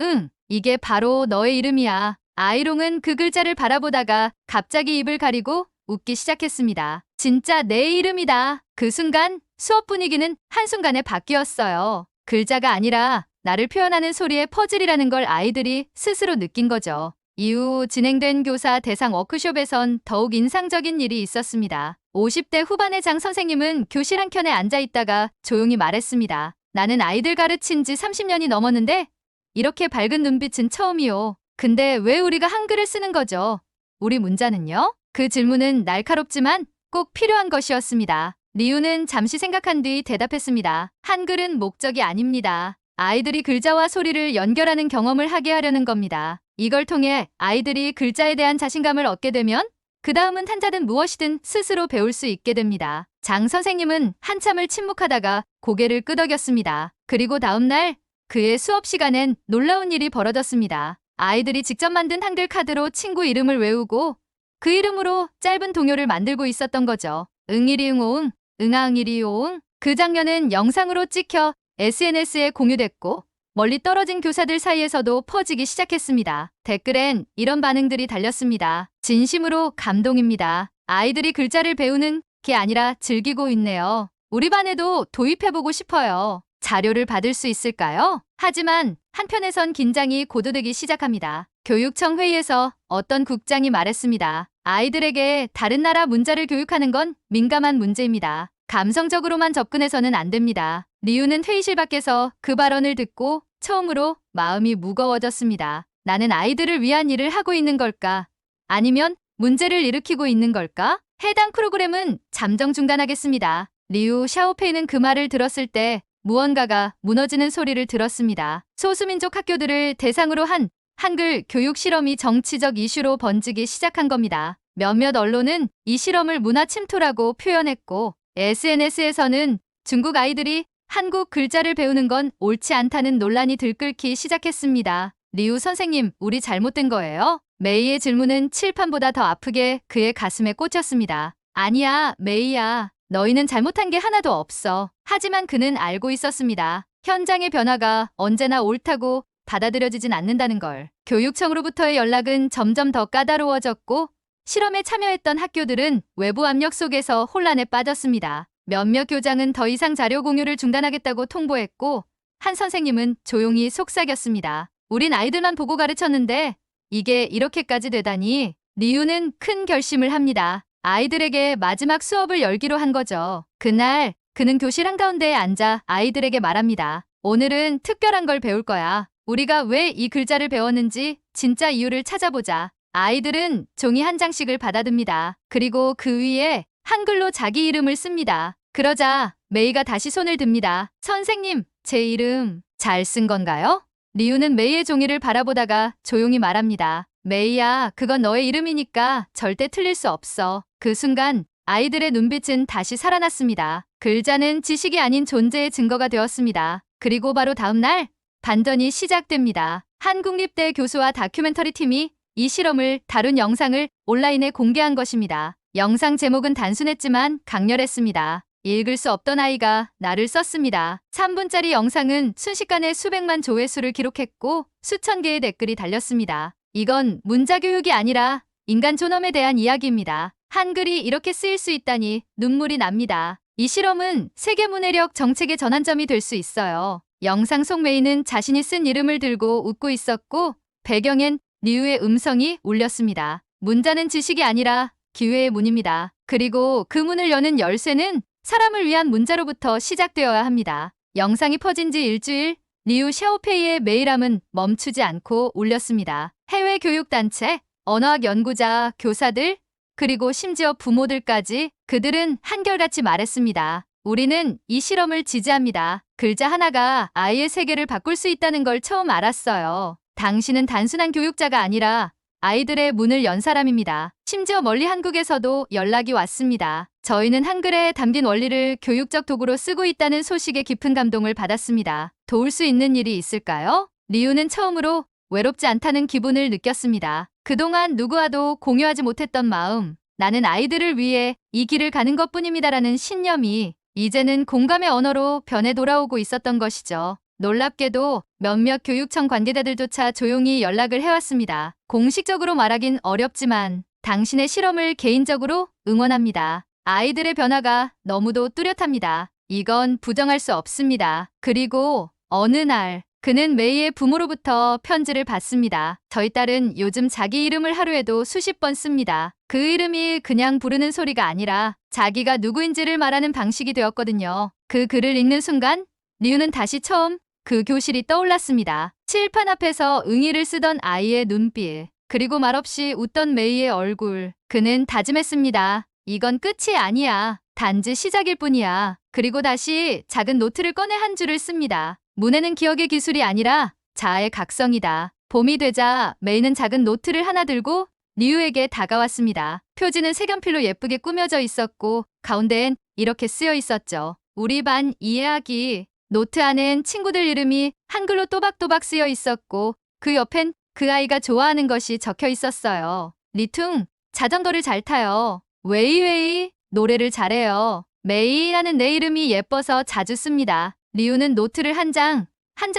응. 이게 바로 너의 이름이야. 아이롱은 그 글자를 바라보다가 갑자기 입을 가리고 웃기 시작했습니다. 진짜 내 이름이다. 그 순간 수업 분위기는 한순간에 바뀌었어요. 글자가 아니라 나를 표현하는 소리의 퍼즐이라는 걸 아이들이 스스로 느낀 거죠. 이후 진행된 교사 대상 워크숍에선 더욱 인상적인 일이 있었습니다. 50대 후반의 장 선생님은 교실 한켠에 앉아 있다가 조용히 말했습니다. 나는 아이들 가르친 지 30년이 넘었는데 이렇게 밝은 눈빛은 처음이요. 근데 왜 우리가 한글을 쓰는 거죠? 우리 문자는요? 그 질문은 날카롭지만 꼭 필요한 것이었습니다. 리우는 잠시 생각한 뒤 대답했습니다. 한글은 목적이 아닙니다. 아이들이 글자와 소리를 연결하는 경험을 하게 하려는 겁니다. 이걸 통해 아이들이 글자에 대한 자신감을 얻게 되면 그 다음은 한자든 무엇이든 스스로 배울 수 있게 됩니다. 장 선생님은 한참을 침묵하다가 고개를 끄덕였습니다. 그리고 다음 날 그의 수업 시간엔 놀라운 일이 벌어졌습니다. 아이들이 직접 만든 한글 카드로 친구 이름을 외우고 그 이름으로 짧은 동요를 만들고 있었던 거죠. 응이리응오응, 응아응이리오응. 그 장면은 영상으로 찍혀 SNS에 공유됐고 멀리 떨어진 교사들 사이에서도 퍼지기 시작했습니다. 댓글엔 이런 반응들이 달렸습니다. 진심으로 감동입니다. 아이들이 글자를 배우는 게 아니라 즐기고 있네요. 우리 반에도 도입해보고 싶어요. 자료를 받을 수 있을까요? 하지만 한편에선 긴장이 고조되기 시작합니다. 교육청 회의에서 어떤 국장이 말했습니다. 아이들에게 다른 나라 문자를 교육하는 건 민감한 문제입니다. 감성적으로만 접근해서는 안 됩니다. 리우는 회의실 밖에서 그 발언을 듣고 처음으로 마음이 무거워졌습니다. 나는 아이들을 위한 일을 하고 있는 걸까? 아니면 문제를 일으키고 있는 걸까? 해당 프로그램은 잠정 중단하겠습니다. 리우 샤오페이는 그 말을 들었을 때 무언가가 무너지는 소리를 들었습니다. 소수민족 학교들을 대상으로 한 한글 교육 실험이 정치적 이슈로 번지기 시작한 겁니다. 몇몇 언론은 이 실험을 문화 침투라고 표현했고 SNS에서는 중국 아이들이 한국 글자를 배우는 건 옳지 않다는 논란이 들끓기 시작했습니다. 리우 선생님, 우리 잘못된 거예요? 메이의 질문은 칠판보다 더 아프게 그의 가슴에 꽂혔습니다. 아니야, 메이야. 너희는 잘못한 게 하나도 없어. 하지만 그는 알고 있었습니다. 현장의 변화가 언제나 옳다고 받아들여지진 않는다는 걸. 교육청으로부터의 연락은 점점 더 까다로워졌고 실험에 참여했던 학교들은 외부 압력 속에서 혼란에 빠졌습니다. 몇몇 교장은 더 이상 자료 공유를 중단하겠다고 통보했고 한 선생님은 조용히 속삭였습니다. 우린 아이들만 보고 가르쳤는데 이게 이렇게까지 되다니. 리우는 큰 결심을 합니다. 아이들에게 마지막 수업을 열기로 한 거죠. 그날 그는 교실 한가운데에 앉아 아이들에게 말합니다. 오늘은 특별한 걸 배울 거야. 우리가 왜 이 글자를 배웠는지 진짜 이유를 찾아보자. 아이들은 종이 한 장씩을 받아듭니다. 그리고 그 위에 한글로 자기 이름을 씁니다. 그러자 메이가 다시 손을 듭니다. 선생님, 제 이름 잘 쓴 건가요? 리우는 메이의 종이를 바라보다가 조용히 말합니다. 메이야, 그건 너의 이름이니까 절대 틀릴 수 없어. 그 순간 아이들의 눈빛은 다시 살아났습니다. 글자는 지식이 아닌 존재의 증거가 되었습니다. 그리고 바로 다음 날 반전이 시작됩니다. 한국립대 교수와 다큐멘터리 팀이 이 실험을 다룬 영상을 온라인에 공개한 것입니다. 영상 제목은 단순했지만 강렬했습니다. 읽을 수 없던 아이가 나를 썼습니다. 3분짜리 영상은 순식간에 수백만 조회수를 기록했고 수천 개의 댓글이 달렸습니다. 이건 문자 교육이 아니라 인간 존엄에 대한 이야기입니다. 한글이 이렇게 쓰일 수 있다니 눈물이 납니다. 이 실험은 세계 문해력 정책의 전환점이 될 수 있어요. 영상 속 메이는 자신이 쓴 이름을 들고 웃고 있었고 배경엔 리우의 음성이 울렸습니다. 문자는 지식이 아니라 기회의 문입니다. 그리고 그 문을 여는 열쇠는 사람을 위한 문자로부터 시작되어야 합니다. 영상이 퍼진 지 일주일, 리우 샤오페이의 메일함은 멈추지 않고 울렸습니다. 해외 교육단체, 언어학 연구자, 교사들, 그리고 심지어 부모들까지 그들은 한결같이 말했습니다. 우리는 이 실험을 지지합니다. 글자 하나가 아이의 세계를 바꿀 수 있다는 걸 처음 알았어요. 당신은 단순한 교육자가 아니라 아이들의 문을 연 사람입니다. 심지어 멀리 한국에서도 연락이 왔습니다. 저희는 한글에 담긴 원리를 교육적 도구로 쓰고 있다는 소식에 깊은 감동을 받았습니다. 도울 수 있는 일이 있을까요? 리우는 처음으로 외롭지 않다는 기분을 느꼈습니다. 그동안 누구와도 공유하지 못했던 마음, 나는 아이들을 위해 이 길을 가는 것뿐입니다라는 신념이 이제는 공감의 언어로 변해 돌아오고 있었던 것이죠. 놀랍게도 몇몇 교육청 관계자들조차 조용히 연락을 해왔습니다. 공식적으로 말하긴 어렵지만 당신의 실험을 개인적으로 응원합니다. 아이들의 변화가 너무도 뚜렷합니다. 이건 부정할 수 없습니다. 그리고 어느 날 그는 메이의 부모로부터 편지를 받습니다. 저희 딸은 요즘 자기 이름을 하루에도 수십 번 씁니다. 그 이름이 그냥 부르는 소리가 아니라 자기가 누구인지를 말하는 방식이 되었거든요. 그 글을 읽는 순간 리우는 다시 처음 그 교실이 떠올랐습니다. 칠판 앞에서 응의를 쓰던 아이의 눈빛, 그리고 말없이 웃던 메이의 얼굴. 그는 다짐했습니다. 이건 끝이 아니야. 단지 시작일 뿐이야. 그리고 다시 작은 노트를 꺼내 한 줄을 씁니다. 문해는 기억의 기술이 아니라 자아의 각성이다. 봄이 되자 메이는 작은 노트를 하나 들고 리우에게 다가왔습니다. 표지는 색연필로 예쁘게 꾸며져 있었고 가운데엔 이렇게 쓰여 있었죠. 우리 반 이해하기. 노트 안엔 친구들 이름이 한글로 또박또박 쓰여 있었고 그 옆엔 그 아이가 좋아하는 것이 적혀 있었어요. 리퉁, 자전거를 잘 타요. 웨이웨이, 노래를 잘해요. 메이라는 내 이름이 예뻐서 자주 씁니다. 리우는 노트를 한 장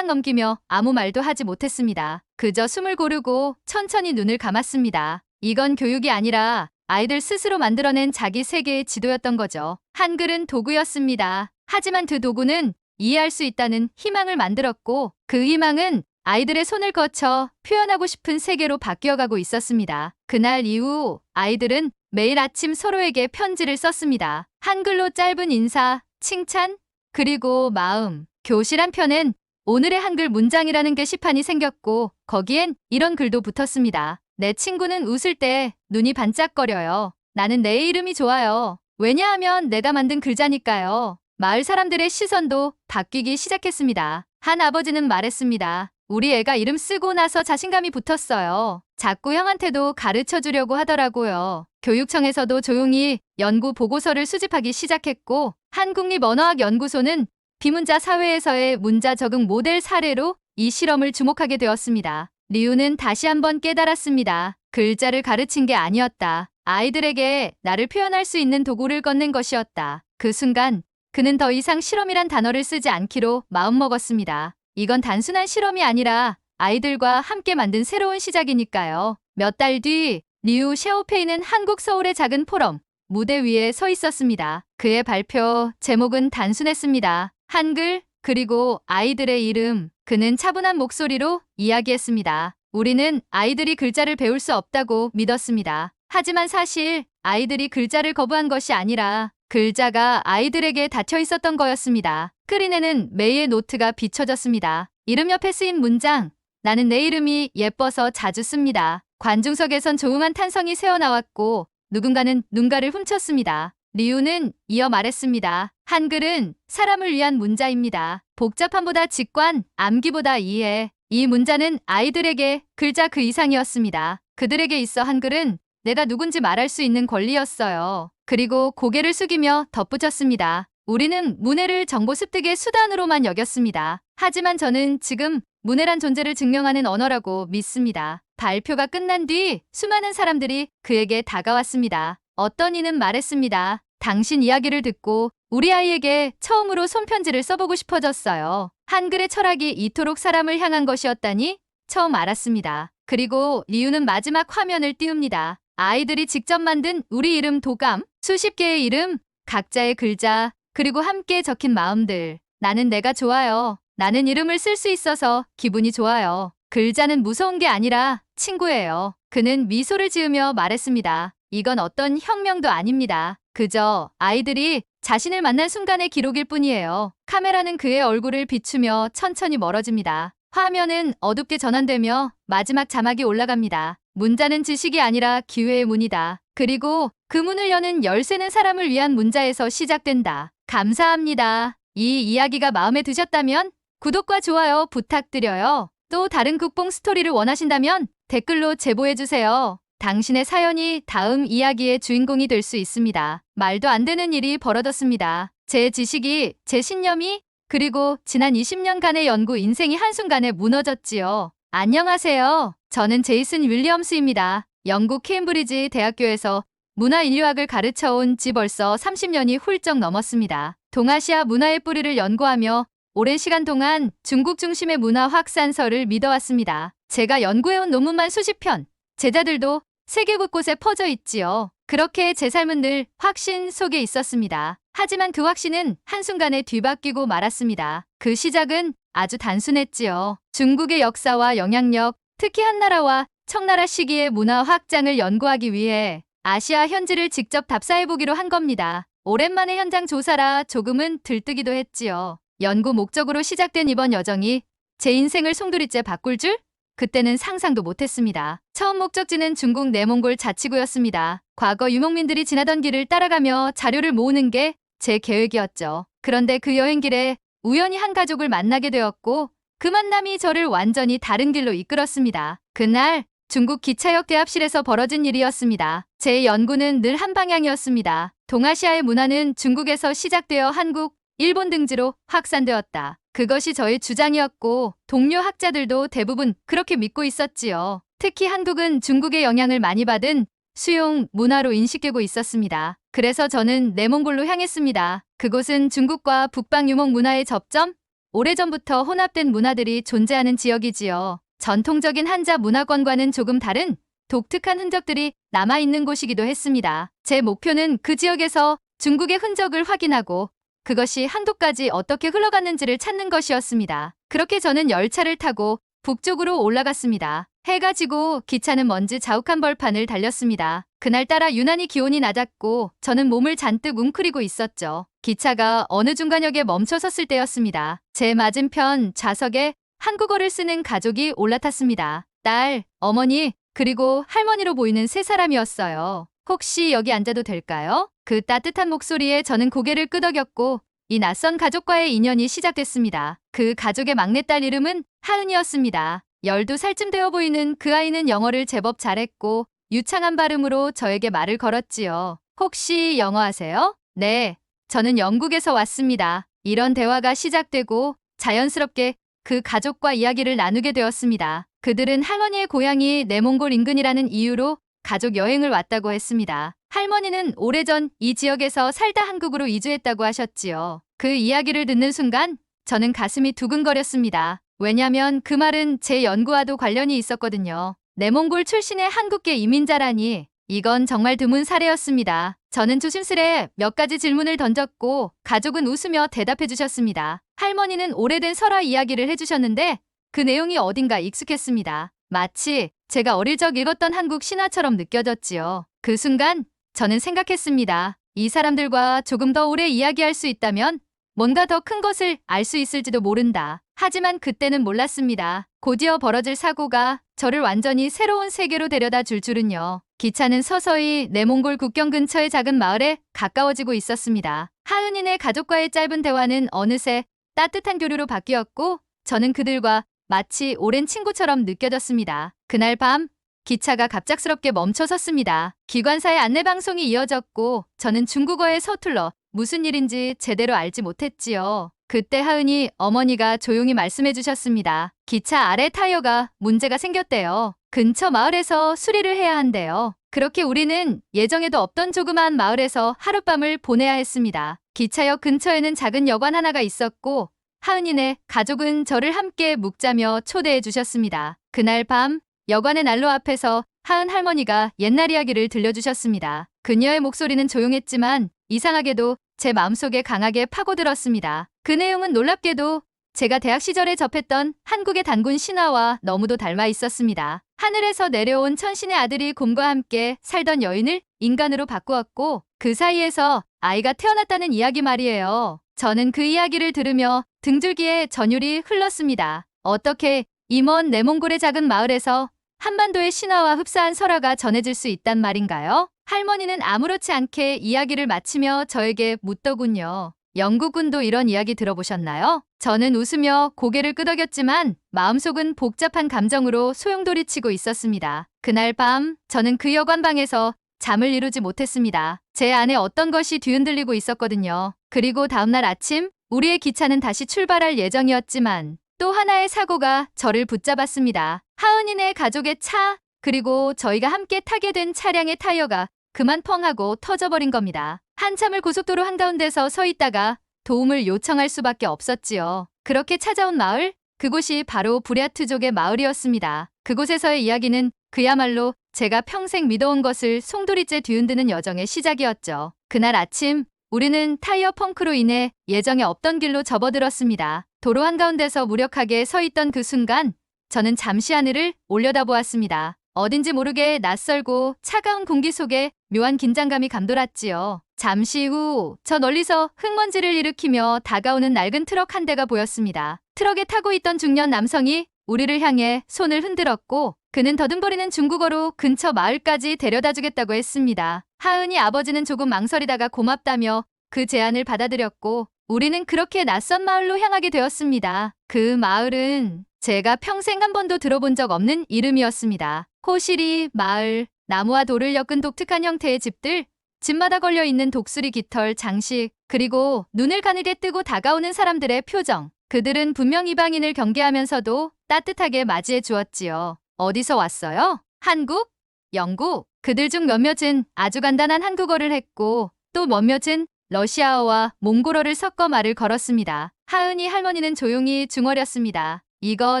넘기며 아무 말도 하지 못했습니다. 그저 숨을 고르고 천천히 눈을 감았습니다. 이건 교육이 아니라 아이들 스스로 만들어낸 자기 세계의 지도였던 거죠. 한글은 도구였습니다. 하지만 그 도구는 이해할 수 있다는 희망을 만들었고 그 희망은 아이들의 손을 거쳐 표현하고 싶은 세계로 바뀌어가고 있었습니다. 그날 이후 아이들은 매일 아침 서로에게 편지를 썼습니다. 한글로 짧은 인사, 칭찬, 그리고 마음. 교실 한편엔 오늘의 한글 문장이라는 게시판이 생겼고 거기엔 이런 글도 붙었습니다. 내 친구는 웃을 때 눈이 반짝거려요. 나는 내 이름이 좋아요. 왜냐하면 내가 만든 글자니까요. 마을 사람들의 시선도 바뀌기 시작했습니다. 한 아버지는 말했습니다. 우리 애가 이름 쓰고 나서 자신감이 붙었어요. 자꾸 형한테도 가르쳐 주려고 하더라고요. 교육청에서도 조용히 연구 보고서를 수집하기 시작했고 한국립언어학연구소는 비문자 사회에서의 문자 적응 모델 사례로 이 실험을 주목하게 되었습니다. 리우는 다시 한번 깨달았습니다. 글자를 가르친 게 아니었다. 아이들에게 나를 표현할 수 있는 도구를 건넨 것이었다. 그 순간 그는 더 이상 실험이란 단어를 쓰지 않기로 마음먹었습니다. 이건 단순한 실험이 아니라 아이들과 함께 만든 새로운 시작이니까요. 몇 달 뒤 리우 샤오페이는 한국 서울의 작은 포럼 무대 위에 서 있었습니다. 그의 발표 제목은 단순했습니다. 한글 그리고 아이들의 이름. 그는 차분한 목소리로 이야기했습니다. 우리는 아이들이 글자를 배울 수 없다고 믿었습니다. 하지만 사실 아이들이 글자를 거부한 것이 아니라 글자가 아이들에게 닫혀 있었던 거였습니다. 스크린에는 메이의 노트가 비춰졌습니다. 이름 옆에 쓰인 문장. 나는 내 이름이 예뻐서 자주 씁니다. 관중석에선 조용한 탄성이 새어나왔고 누군가는 눈가를 훔쳤습니다. 리우는 이어 말했습니다. 한글은 사람을 위한 문자입니다. 복잡함보다 직관, 암기보다 이해. 이 문자는 아이들에게 글자 그 이상이었습니다. 그들에게 있어 한글은 내가 누군지 말할 수 있는 권리였어요. 그리고 고개를 숙이며 덧붙였습니다. 우리는 문해를 정보 습득의 수단으로만 여겼습니다. 하지만 저는 지금 문해란 존재를 증명하는 언어라고 믿습니다. 발표가 끝난 뒤 수많은 사람들이 그에게 다가왔습니다. 어떤 이는 말했습니다. 당신 이야기를 듣고 우리 아이에게 처음으로 손편지를 써보고 싶어졌어요. 한글의 철학이 이토록 사람을 향한 것이었다니 처음 알았습니다. 그리고 리우는 마지막 화면을 띄웁니다. 아이들이 직접 만든 우리 이름 도감, 수십 개의 이름, 각자의 글자, 그리고 함께 적힌 마음들. 나는 내가 좋아요. 나는 이름을 쓸 수 있어서 기분이 좋아요. 글자는 무서운 게 아니라 친구예요. 그는 미소를 지으며 말했습니다. 이건 어떤 혁명도 아닙니다. 그저 아이들이 자신을 만난 순간의 기록일 뿐이에요. 카메라는 그의 얼굴을 비추며 천천히 멀어집니다. 화면은 어둡게 전환되며 마지막 자막이 올라갑니다. 문자는 지식이 아니라 기회의 문이다. 그리고 그 문을 여는 열쇠는 사람을 위한 문자에서 시작된다. 감사합니다. 이 이야기가 마음에 드셨다면 구독과 좋아요 부탁드려요. 또 다른 국뽕 스토리를 원하신다면 댓글로 제보해주세요. 당신의 사연이 다음 이야기의 주인공이 될 수 있습니다. 말도 안 되는 일이 벌어졌습니다. 제 지식이, 제 신념이, 그리고 지난 20년간의 연구 인생이 한순간에 무너졌지요. 안녕하세요. 저는 제이슨 윌리엄스입니다. 영국 케임브리지 대학교에서 문화인류학을 가르쳐온 지 벌써 30년이 훌쩍 넘었습니다. 동아시아 문화의 뿌리를 연구하며 오랜 시간 동안 중국 중심의 문화 확산설을 믿어왔습니다. 제가 연구해온 논문만 수십 편, 제자들도 세계 곳곳에 퍼져 있지요. 그렇게 제 삶은 늘 확신 속에 있었습니다. 하지만 그 확신은 한순간에 뒤바뀌고 말았습니다. 그 시작은 아주 단순했지요. 중국의 역사와 영향력, 특히 한나라와 청나라 시기의 문화 확장을 연구하기 위해 아시아 현지를 직접 답사해보기로 한 겁니다. 오랜만에 현장 조사라 조금은 들뜨기도 했지요. 연구 목적으로 시작된 이번 여정이 제 인생을 송두리째 바꿀 줄? 그때는 상상도 못했습니다. 처음 목적지는 중국 내몽골 자치구였습니다. 과거 유목민들이 지나던 길을 따라가며 자료를 모으는 게 제 계획이었죠. 그런데 그 여행길에 우연히 한 가족을 만나게 되었고 그 만남이 저를 완전히 다른 길로 이끌었습니다. 그날 중국 기차역 대합실에서 벌어진 일이었습니다. 제 연구는 늘 한 방향이었습니다. 동아시아의 문화는 중국에서 시작되어 한국, 일본 등지로 확산되었다. 그것이 저의 주장이었고 동료 학자들도 대부분 그렇게 믿고 있었지요. 특히 한국은 중국의 영향을 많이 받은 수용 문화로 인식되고 있었습니다. 그래서 저는 내몽골로 향했습니다. 그곳은 중국과 북방 유목 문화의 접점, 오래전부터 혼합된 문화들이 존재하는 지역이지요. 전통적인 한자 문화권과는 조금 다른 독특한 흔적들이 남아있는 곳이기도 했습니다. 제 목표는 그 지역에서 중국의 흔적을 확인하고 그것이 한국까지 어떻게 흘러갔는지를 찾는 것이었습니다. 그렇게 저는 열차를 타고 북쪽으로 올라갔습니다. 해가 지고 기차는 먼지 자욱한 벌판을 달렸습니다. 그날따라 유난히 기온이 낮았고 저는 몸을 잔뜩 웅크리고 있었죠. 기차가 어느 중간역에 멈춰 섰을 때였습니다. 제 맞은편 좌석에 한국어를 쓰는 가족이 올라탔습니다. 딸, 어머니, 그리고 할머니로 보이는 세 사람이었어요. 혹시 여기 앉아도 될까요? 그 따뜻한 목소리에 저는 고개를 끄덕였고 이 낯선 가족과의 인연이 시작됐습니다. 그 가족의 막내딸 이름은 하은이었습니다. 12살쯤 되어 보이는 그 아이는 영어를 제법 잘했고 유창한 발음으로 저에게 말을 걸었지요. 혹시 영어 아세요? 네, 저는 영국에서 왔습니다. 이런 대화가 시작되고 자연스럽게 그 가족과 이야기를 나누게 되었습니다. 그들은 할머니의 고향이 내몽골 인근이라는 이유로 가족 여행을 왔다고 했습니다. 할머니는 오래전 이 지역에서 살다 한국으로 이주했다고 하셨지요. 그 이야기를 듣는 순간 저는 가슴이 두근거렸습니다. 왜냐면 그 말은 제 연구와도 관련이 있었거든요. 내몽골 출신의 한국계 이민자라니 이건 정말 드문 사례였습니다. 저는 조심스레 몇 가지 질문을 던졌고 가족은 웃으며 대답해 주셨습니다. 할머니는 오래된 설화 이야기를 해주셨는데 그 내용이 어딘가 익숙했습니다. 마치 제가 어릴 적 읽었던 한국 신화처럼 느껴졌지요. 그 순간 저는 생각했습니다. 이 사람들과 조금 더 오래 이야기할 수 있다면 뭔가 더 큰 것을 알 수 있을지도 모른다. 하지만 그때는 몰랐습니다. 곧이어 벌어질 사고가 저를 완전히 새로운 세계로 데려다 줄 줄은요. 기차는 서서히 내몽골 국경 근처의 작은 마을에 가까워지고 있었습니다. 하은이네 가족과의 짧은 대화는 어느새 따뜻한 교류로 바뀌었고 저는 그들과 마치 오랜 친구처럼 느껴졌습니다. 그날 밤 기차가 갑작스럽게 멈춰 섰습니다. 기관사의 안내방송이 이어졌고 저는 중국어에 서툴러 무슨 일인지 제대로 알지 못했지요. 그때 하은이 어머니가 조용히 말씀해 주셨습니다. 기차 아래 타이어가 문제가 생겼대요. 근처 마을에서 수리를 해야 한대요. 그렇게 우리는 예정에도 없던 조그마한 마을에서 하룻밤을 보내야 했습니다. 기차역 근처에는 작은 여관 하나가 있었고 하은이네 가족은 저를 함께 묵자며 초대해 주셨습니다. 그날 밤 여관의 난로 앞에서 하은 할머니가 옛날 이야기를 들려주셨습니다. 그녀의 목소리는 조용했지만 이상하게도 제 마음속에 강하게 파고들었습니다. 그 내용은 놀랍게도 제가 대학 시절에 접했던 한국의 단군 신화와 너무도 닮아 있었습니다. 하늘에서 내려온 천신의 아들이 곰과 함께 살던 여인을 인간으로 바꾸었고 그 사이에서 아이가 태어났다는 이야기 말이에요. 저는 그 이야기를 들으며 등줄기에 전율이 흘렀습니다. 어떻게 이 먼 내몽골의 작은 마을에서 한반도의 신화와 흡사한 설화가 전해질 수 있단 말인가요? 할머니는 아무렇지 않게 이야기를 마치며 저에게 묻더군요. 영국군도 이런 이야기 들어보셨나요? 저는 웃으며 고개를 끄덕였지만 마음속은 복잡한 감정으로 소용돌이치고 있었습니다. 그날 밤 저는 그 여관방에서 잠을 이루지 못했습니다. 제 안에 어떤 것이 뒤흔들리고 있었거든요. 그리고 다음날 아침 우리의 기차는 다시 출발할 예정이었지만 또 하나의 사고가 저를 붙잡았습니다. 하은이네 가족의 차 그리고 저희가 함께 타게 된 차량의 타이어가 그만 펑 하고 터져버린 겁니다. 한참을 고속도로 한가운데서 서 있다가 도움을 요청할 수밖에 없었지요. 그렇게 찾아온 마을, 그곳이 바로 부랴투족의 마을이었습니다. 그곳에서의 이야기는 그야말로 제가 평생 믿어온 것을 송두리째 뒤흔드는 여정의 시작이었죠. 그날 아침 우리는 타이어 펑크로 인해 예정에 없던 길로 접어들었습니다. 도로 한가운데서 무력하게 서 있던 그 순간 저는 잠시 하늘을 올려다보았습니다. 어딘지 모르게 낯설고 차가운 공기 속에 묘한 긴장감이 감돌았지요. 잠시 후 저 멀리서 흙먼지를 일으키며 다가오는 낡은 트럭 한 대가 보였습니다. 트럭에 타고 있던 중년 남성이 우리를 향해 손을 흔들었고 그는 더듬거리는 중국어로 근처 마을까지 데려다 주겠다고 했습니다. 하은이 아버지는 조금 망설이다가 고맙다며 그 제안을 받아들였고 우리는 그렇게 낯선 마을로 향하게 되었습니다. 그 마을은 제가 평생 한 번도 들어본 적 없는 이름이었습니다. 호시리 마을, 나무와 돌을 엮은 독특한 형태의 집들, 집마다 걸려있는 독수리 깃털, 장식, 그리고 눈을 가늘게 뜨고 다가오는 사람들의 표정. 그들은 분명 이방인을 경계하면서도 따뜻하게 맞이해 주었지요. 어디서 왔어요? 한국? 영국? 그들 중 몇몇은 아주 간단한 한국어를 했고 또 몇몇은 러시아어와 몽골어를 섞어 말을 걸었습니다. 하은이 할머니는 조용히 중얼였습니다. 이거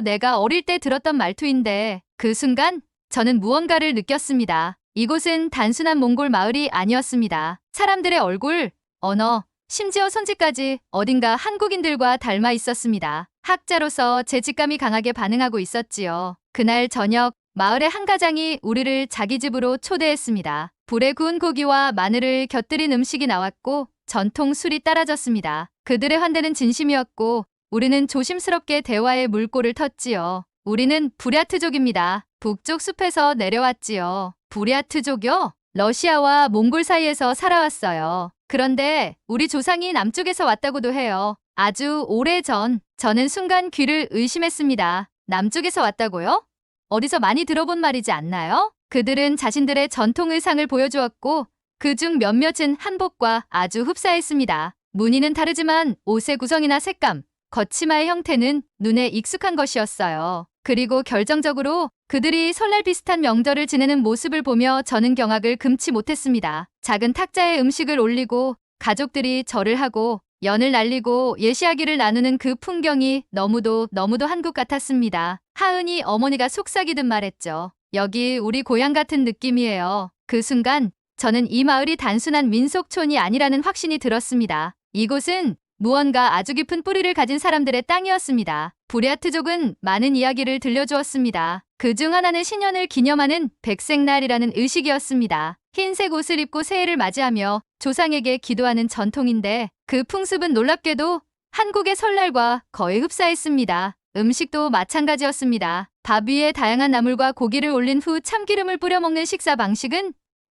내가 어릴 때 들었던 말투인데 그 순간 저는 무언가를 느꼈습니다. 이곳은 단순한 몽골 마을이 아니었습니다. 사람들의 얼굴, 언어, 심지어 손짓까지 어딘가 한국인들과 닮아 있었습니다. 학자로서 죄책감이 강하게 반응하고 있었지요. 그날 저녁 마을의 한 가장이 우리를 자기 집으로 초대했습니다. 불에 구운 고기와 마늘을 곁들인 음식이 나왔고 전통 술이 따라졌습니다. 그들의 환대는 진심이었고 우리는 조심스럽게 대화의 물꼬를 텄지요. 우리는 부랴트족입니다. 북쪽 숲에서 내려왔지요. 부랴트족이요? 러시아와 몽골 사이에서 살아왔어요. 그런데 우리 조상이 남쪽에서 왔다고도 해요. 아주 오래전. 저는 순간 귀를 의심했습니다. 남쪽에서 왔다고요? 어디서 많이 들어본 말이지 않나요? 그들은 자신들의 전통 의상을 보여주었고 그중 몇몇은 한복과 아주 흡사했습니다. 무늬는 다르지만 옷의 구성이나 색감, 거치마의 형태는 눈에 익숙한 것이었어요. 그리고 결정적으로 그들이 설날 비슷한 명절을 지내는 모습을 보며 저는 경악을 금치 못했습니다. 작은 탁자에 음식을 올리고 가족들이 절을 하고 연을 날리고 예시하기를 나누는 그 풍경이 너무도 한국 같았습니다. 하은이 어머니가 속삭이듯 말했죠. 여기 우리 고향 같은 느낌이에요. 그 순간 저는 이 마을이 단순한 민속촌이 아니라는 확신이 들었습니다. 이곳은 무언가 아주 깊은 뿌리를 가진 사람들의 땅이었습니다. 부랴트족은 많은 이야기를 들려주었습니다. 그중 하나는 신년을 기념하는 백색날이라는 의식이었습니다. 흰색 옷을 입고 새해를 맞이하며 조상에게 기도하는 전통인데 그 풍습은 놀랍게도 한국의 설날과 거의 흡사했습니다. 음식도 마찬가지였습니다. 밥 위에 다양한 나물과 고기를 올린 후 참기름을 뿌려 먹는 식사 방식은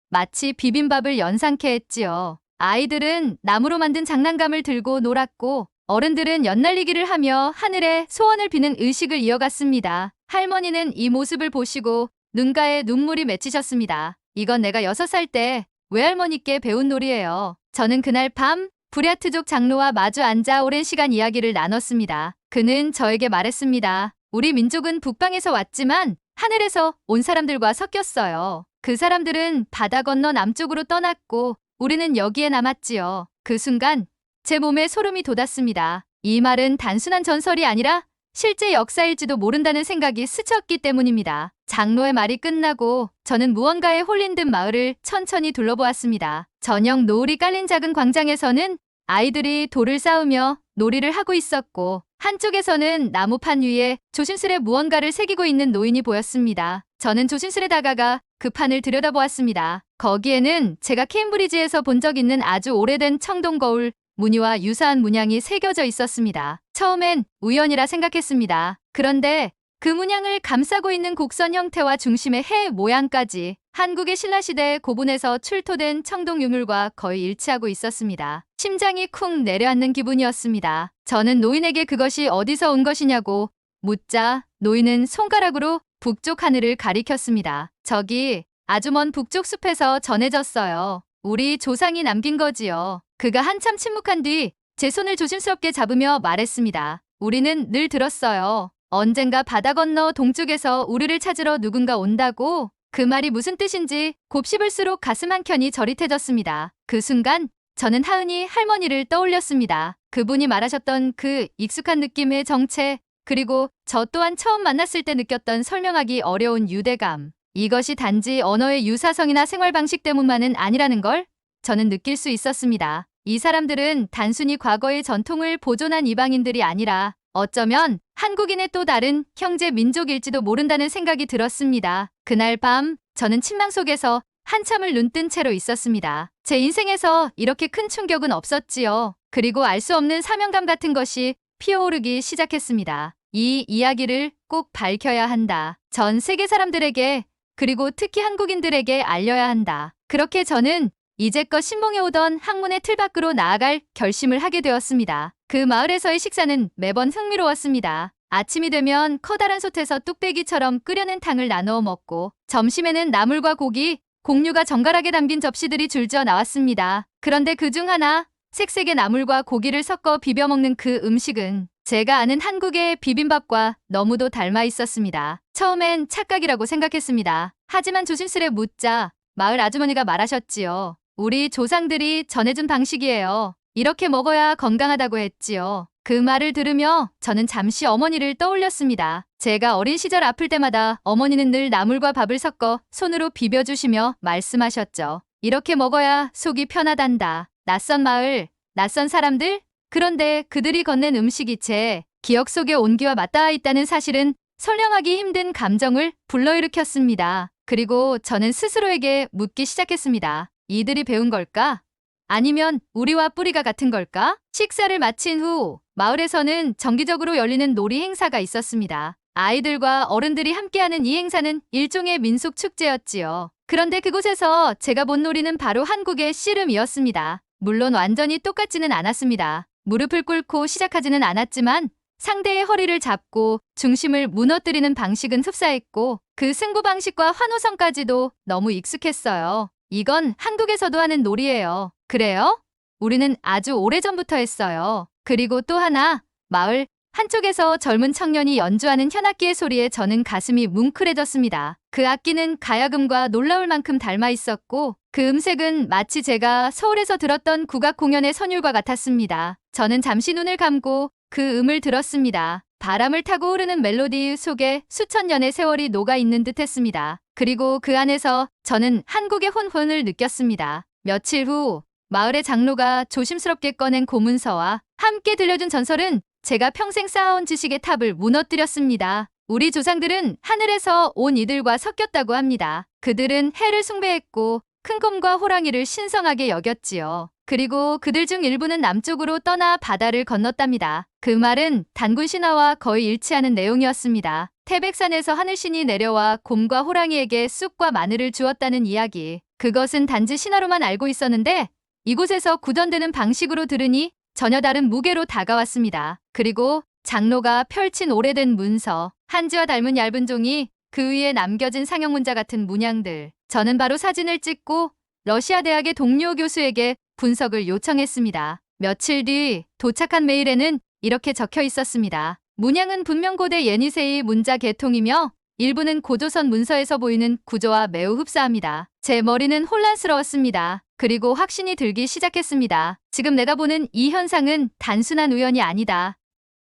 마치 비빔밥을 연상케 했지요. 아이들은 나무로 만든 장난감을 들고 놀았고 어른들은 연날리기를 하며 하늘에 소원을 비는 의식을 이어갔습니다. 할머니는 이 모습을 보시고 눈가에 눈물이 맺히셨습니다. 이건 내가 6살 때 외할머니께 배운 놀이예요. 저는 그날 밤 부랴트족 장로와 마주 앉아 오랜 시간 이야기를 나눴습니다. 그는 저에게 말했습니다. 우리 민족은 북방에서 왔지만 하늘에서 온 사람들과 섞였어요. 그 사람들은 바다 건너 남쪽으로 떠났고 우리는 여기에 남았지요. 그 순간 제 몸에 소름이 돋았습니다. 이 말은 단순한 전설이 아니라 실제 역사일지도 모른다는 생각이 스쳤기 때문입니다. 장로의 말이 끝나고 저는 무언가에 홀린 듯 마을을 천천히 둘러보았습니다. 저녁 노을이 깔린 작은 광장에서는 아이들이 돌을 쌓으며 놀이를 하고 있었고 한쪽에서는 나무판 위에 조심스레 무언가를 새기고 있는 노인이 보였습니다. 저는 조심스레 다가가 그 판을 들여다보았습니다. 거기에는 제가 케임브리지에서 본 적 있는 아주 오래된 청동 거울 무늬와 유사한 문양이 새겨져 있었습니다. 처음엔 우연이라 생각했습니다. 그런데 그 문양을 감싸고 있는 곡선 형태와 중심의 해 모양까지 한국의 신라시대 고분에서 출토된 청동 유물과 거의 일치하고 있었습니다. 심장이 쿵 내려앉는 기분이었습니다. 저는 노인에게 그것이 어디서 온 것이냐고 묻자 노인은 손가락으로 북쪽 하늘을 가리켰습니다. 저기 아주 먼 북쪽 숲에서 전해졌어요. 우리 조상이 남긴 거지요. 그가 한참 침묵한 뒤 제 손을 조심스럽게 잡으며 말했습니다. 우리는 늘 들었어요. 언젠가 바다 건너 동쪽에서 우리를 찾으러 누군가 온다고. 그 말이 무슨 뜻인지 곱씹을수록 가슴 한켠이 저릿해졌습니다. 그 순간 저는 하은이 할머니를 떠올렸습니다. 그분이 말하셨던 그 익숙한 느낌의 정체 그리고 저 또한 처음 만났을 때 느꼈던 설명하기 어려운 유대감. 이것이 단지 언어의 유사성이나 생활 방식 때문만은 아니라는 걸 저는 느낄 수 있었습니다. 이 사람들은 단순히 과거의 전통을 보존한 이방인들이 아니라 어쩌면 한국인의 또 다른 형제 민족일지도 모른다는 생각이 들었습니다. 그날 밤 저는 침망 속에서 한참을 눈뜬 채로 있었습니다. 제 인생에서 이렇게 큰 충격은 없었지요. 그리고 알 수 없는 사명감 같은 것이 피어오르기 시작했습니다. 이 이야기를 꼭 밝혀야 한다. 전 세계 사람들에게 그리고 특히 한국인들에게 알려야 한다. 그렇게 저는 이제껏 신봉해오던 학문의 틀 밖으로 나아갈 결심을 하게 되었습니다. 그 마을에서의 식사는 매번 흥미로웠습니다. 아침이 되면 커다란 솥에서 뚝배기처럼 끓여낸 탕을 나누어 먹고 점심에는 나물과 고기, 곡류가 정갈하게 담긴 접시들이 줄지어 나왔습니다. 그런데 그중 하나, 색색의 나물과 고기를 섞어 비벼 먹는 그 음식은 제가 아는 한국의 비빔밥과 너무도 닮아 있었습니다. 처음엔 착각이라고 생각했습니다. 하지만 조심스레 묻자 마을 아주머니가 말하셨지요. 우리 조상들이 전해준 방식이에요. 이렇게 먹어야 건강하다고 했지요. 그 말을 들으며 저는 잠시 어머니를 떠올렸습니다. 제가 어린 시절 아플 때마다 어머니는 늘 나물과 밥을 섞어 손으로 비벼주시며 말씀하셨죠. 이렇게 먹어야 속이 편하단다. 낯선 마을, 낯선 사람들? 그런데 그들이 건넨 음식이 제 기억 속의 온기와 맞닿아 있다는 사실은 설명하기 힘든 감정을 불러일으켰습니다. 그리고 저는 스스로에게 묻기 시작했습니다. 이들이 배운 걸까? 아니면 우리와 뿌리가 같은 걸까? 식사를 마친 후 마을에서는 정기적으로 열리는 놀이 행사가 있었습니다. 아이들과 어른들이 함께하는 이 행사는 일종의 민속 축제였지요. 그런데 그곳에서 제가 본 놀이는 바로 한국의 씨름이었습니다. 물론 완전히 똑같지는 않았습니다. 무릎을 꿇고 시작하지는 않았지만 상대의 허리를 잡고 중심을 무너뜨리는 방식은 흡사했고 그 승부 방식과 환호성까지도 너무 익숙했어요. 이건 한국에서도 하는 놀이예요. 그래요? 우리는 아주 오래전부터 했어요. 그리고 또 하나, 마을 한쪽에서 젊은 청년이 연주하는 현악기의 소리에 저는 가슴이 뭉클해졌습니다. 그 악기는 가야금과 놀라울 만큼 닮아 있었고 그 음색은 마치 제가 서울에서 들었던 국악 공연의 선율과 같았습니다. 저는 잠시 눈을 감고 그 음을 들었습니다. 바람을 타고 흐르는 멜로디 속에 수천 년의 세월이 녹아있는 듯했습니다. 그리고 그 안에서 저는 한국의 혼혼을 느꼈습니다. 며칠 후 마을의 장로가 조심스럽게 꺼낸 고문서와 함께 들려준 전설은 제가 평생 쌓아온 지식의 탑을 무너뜨렸습니다. 우리 조상들은 하늘에서 온 이들과 섞였다고 합니다. 그들은 해를 숭배했고 큰 곰과 호랑이를 신성하게 여겼지요. 그리고 그들 중 일부는 남쪽으로 떠나 바다를 건넜답니다. 그 말은 단군 신화와 거의 일치하는 내용이었습니다. 태백산에서 하늘신이 내려와 곰과 호랑이에게 쑥과 마늘을 주었다는 이야기. 그것은 단지 신화로만 알고 있었는데 이곳에서 구전되는 방식으로 들으니 전혀 다른 무게로 다가왔습니다. 그리고 장로가 펼친 오래된 문서, 한지와 닮은 얇은 종이, 그 위에 남겨진 상형 문자 같은 문양들. 저는 바로 사진을 찍고 러시아 대학의 동료 교수에게 분석을 요청했습니다. 며칠 뒤 도착한 메일에는 이렇게 적혀 있었습니다. 문양은 분명 고대 예니세이 문자 계통이며 일부는 고조선 문서에서 보이는 구조와 매우 흡사합니다. 제 머리는 혼란스러웠습니다. 그리고 확신이 들기 시작했습니다. 지금 내가 보는 이 현상은 단순한 우연이 아니다.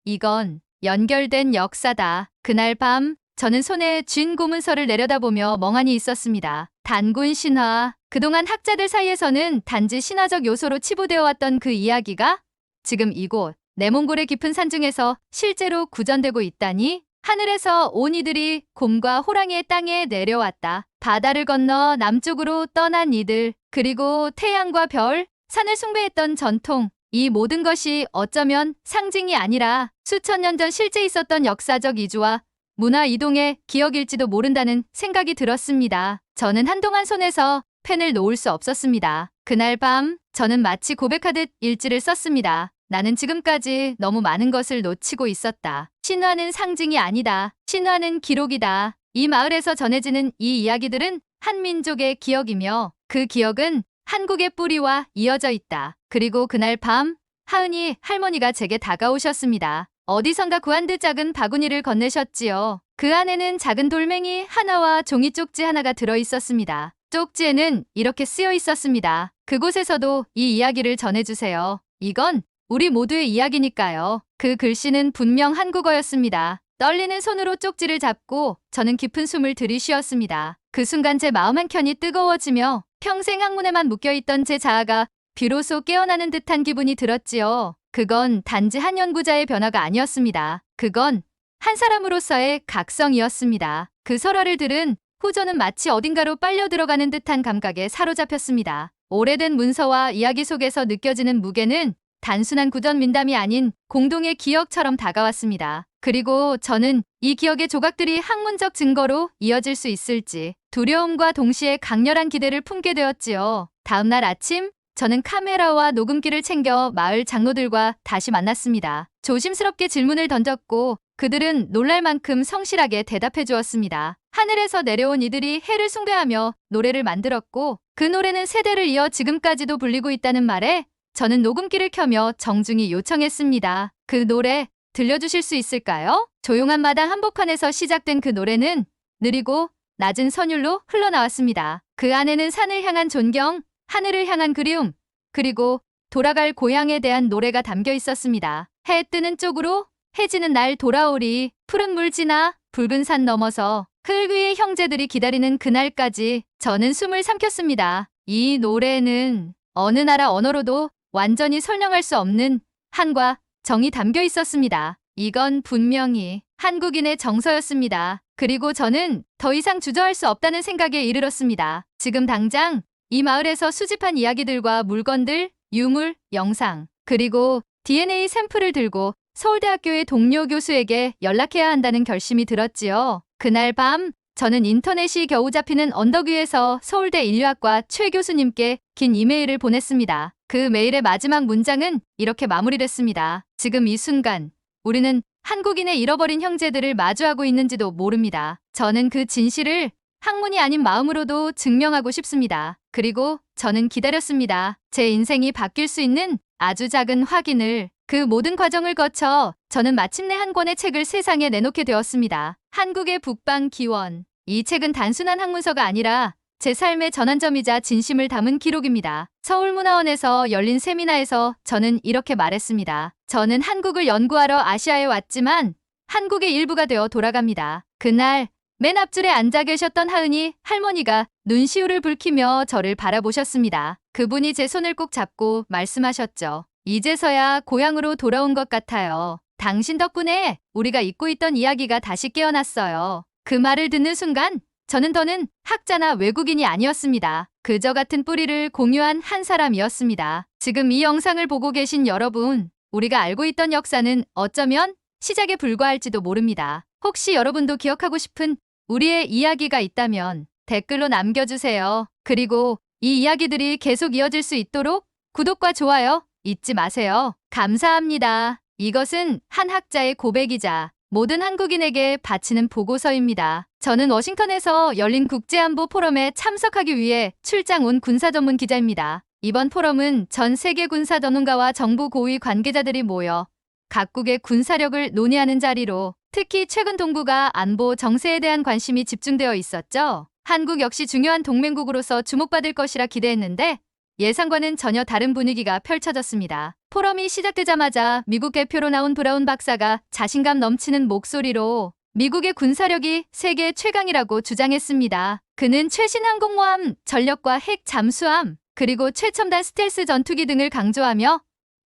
이건 연결된 역사다. 그날 밤 저는 손에 쥔 고문서를 내려다보며 멍하니 있었습니다. 단군 신화. 그동안 학자들 사이에서는 단지 신화적 요소로 치부되어 왔던 그 이야기가 지금 이곳 내몽골의 깊은 산중에서 실제로 구전되고 있다니. 하늘에서 온 이들이 곰과 호랑이의 땅에 내려왔다. 바다를 건너 남쪽으로 떠난 이들, 그리고 태양과 별, 산을 숭배했던 전통, 이 모든 것이 어쩌면 상징이 아니라 수천 년 전 실제 있었던 역사적 이주와 문화 이동의 기억일지도 모른다는 생각이 들었습니다. 저는 한동안 손에서 펜을 놓을 수 없었습니다. 그날 밤 저는 마치 고백하듯 일지를 썼습니다. 나는 지금까지 너무 많은 것을 놓치고 있었다. 신화는 상징이 아니다. 신화는 기록이다. 이 마을에서 전해지는 이 이야기들은 한 민족의 기억이며 그 기억은 한국의 뿌리와 이어져 있다. 그리고 그날 밤 하은이 할머니가 제게 다가오셨습니다. 어디선가 구한 듯 작은 바구니를 건네셨지요. 그 안에는 작은 돌멩이 하나와 종이 쪽지 하나가 들어있었습니다. 쪽지에는 이렇게 쓰여 있었습니다. 그곳에서도 이 이야기를 전해주세요. 이건 우리 모두의 이야기니까요. 그 글씨는 분명 한국어였습니다. 떨리는 손으로 쪽지를 잡고 저는 깊은 숨을 들이쉬었습니다. 그 순간 제 마음 한켠이 뜨거워지며 평생 학문에만 묶여있던 제 자아가 비로소 깨어나는 듯한 기분이 들었지요. 그건 단지 한 연구자의 변화가 아니었습니다. 그건 한 사람으로서의 각성이었습니다. 그 설화를 들은 후 저는 마치 어딘가로 빨려 들어가는 듯한 감각에 사로잡혔습니다. 오래된 문서와 이야기 속에서 느껴지는 무게는 단순한 구전 민담이 아닌 공동의 기억처럼 다가왔습니다. 그리고 저는 이 기억의 조각들이 학문적 증거로 이어질 수 있을지 두려움과 동시에 강렬한 기대를 품게 되었지요. 다음 날 아침 저는 카메라와 녹음기를 챙겨 마을 장로들과 다시 만났습니다. 조심스럽게 질문을 던졌고 그들은 놀랄 만큼 성실하게 대답해 주었습니다. 하늘에서 내려온 이들이 해를 숭배하며 노래를 만들었고 그 노래는 세대를 이어 지금까지도 불리고 있다는 말에 저는 녹음기를 켜며 정중히 요청했습니다. 그 노래 들려주실 수 있을까요? 조용한 마당 한복판에서 시작된 그 노래는 느리고 낮은 선율로 흘러나왔습니다. 그 안에는 산을 향한 존경, 하늘을 향한 그리움, 그리고 돌아갈 고향에 대한 노래가 담겨 있었습니다. 해 뜨는 쪽으로 해 지는 날 돌아오리. 푸른 물 지나 붉은 산 넘어서 흙 위의 형제들이 기다리는 그날까지 저는 숨을 삼켰습니다. 이 노래는 어느 나라 언어로도 완전히 설명할 수 없는 한과 정이 담겨 있었습니다. 이건 분명히 한국인의 정서였습니다. 그리고 저는 더 이상 주저할 수 없다는 생각에 이르렀습니다. 지금 당장 이 마을에서 수집한 이야기들과 물건들, 유물, 영상, 그리고 DNA 샘플을 들고 서울대학교의 동료 교수에게 연락해야 한다는 결심이 들었지요. 그날 밤 저는 인터넷이 겨우 잡히는 언덕 위에서 서울대 인류학과 최 교수님께 긴 이메일을 보냈습니다. 그 메일의 마지막 문장은 이렇게 마무리됐습니다. 지금 이 순간 우리는 한국인의 잃어버린 형제들을 마주하고 있는지도 모릅니다. 저는 그 진실을 학문이 아닌 마음으로도 증명하고 싶습니다. 그리고 저는 기다렸습니다. 제 인생이 바뀔 수 있는 아주 작은 확인을. 그 모든 과정을 거쳐 저는 마침내 한 권의 책을 세상에 내놓게 되었습니다. 한국의 북방 기원. 이 책은 단순한 학문서가 아니라 제 삶의 전환점이자 진심을 담은 기록입니다. 서울문화원에서 열린 세미나에서 저는 이렇게 말했습니다. 저는 한국을 연구하러 아시아에 왔지만 한국의 일부가 되어 돌아갑니다. 그날 맨 앞줄에 앉아 계셨던 하은이 할머니가 눈시울을 붉히며 저를 바라보셨습니다. 그분이 제 손을 꼭 잡고 말씀하셨죠. 이제서야 고향으로 돌아온 것 같아요. 당신 덕분에 우리가 잊고 있던 이야기가 다시 깨어났어요. 그 말을 듣는 순간 저는 더는 학자나 외국인이 아니었습니다. 그저 같은 뿌리를 공유한 한 사람이었습니다. 지금 이 영상을 보고 계신 여러분, 우리가 알고 있던 역사는 어쩌면 시작에 불과할지도 모릅니다. 혹시 여러분도 기억하고 싶은 우리의 이야기가 있다면 댓글로 남겨주세요. 그리고 이 이야기들이 계속 이어질 수 있도록 구독과 좋아요 잊지 마세요. 감사합니다. 이것은 한 학자의 고백이자 모든 한국인에게 바치는 보고서입니다. 저는 워싱턴에서 열린 국제안보 포럼에 참석하기 위해 출장 온 군사 전문 기자입니다. 이번 포럼은 전 세계 군사 전문가와 정부 고위 관계자들이 모여 각국의 군사력을 논의하는 자리로 특히 최근 동북아 안보 정세에 대한 관심이 집중되어 있었죠. 한국 역시 중요한 동맹국으로서 주목받을 것이라 기대했는데 예상과는 전혀 다른 분위기가 펼쳐졌습니다. 포럼이 시작되자마자 미국 대표로 나온 브라운 박사가 자신감 넘치는 목소리로 미국의 군사력이 세계 최강이라고 주장했습니다. 그는 최신 항공모함, 전력과 핵 잠수함, 그리고 최첨단 스텔스 전투기 등을 강조하며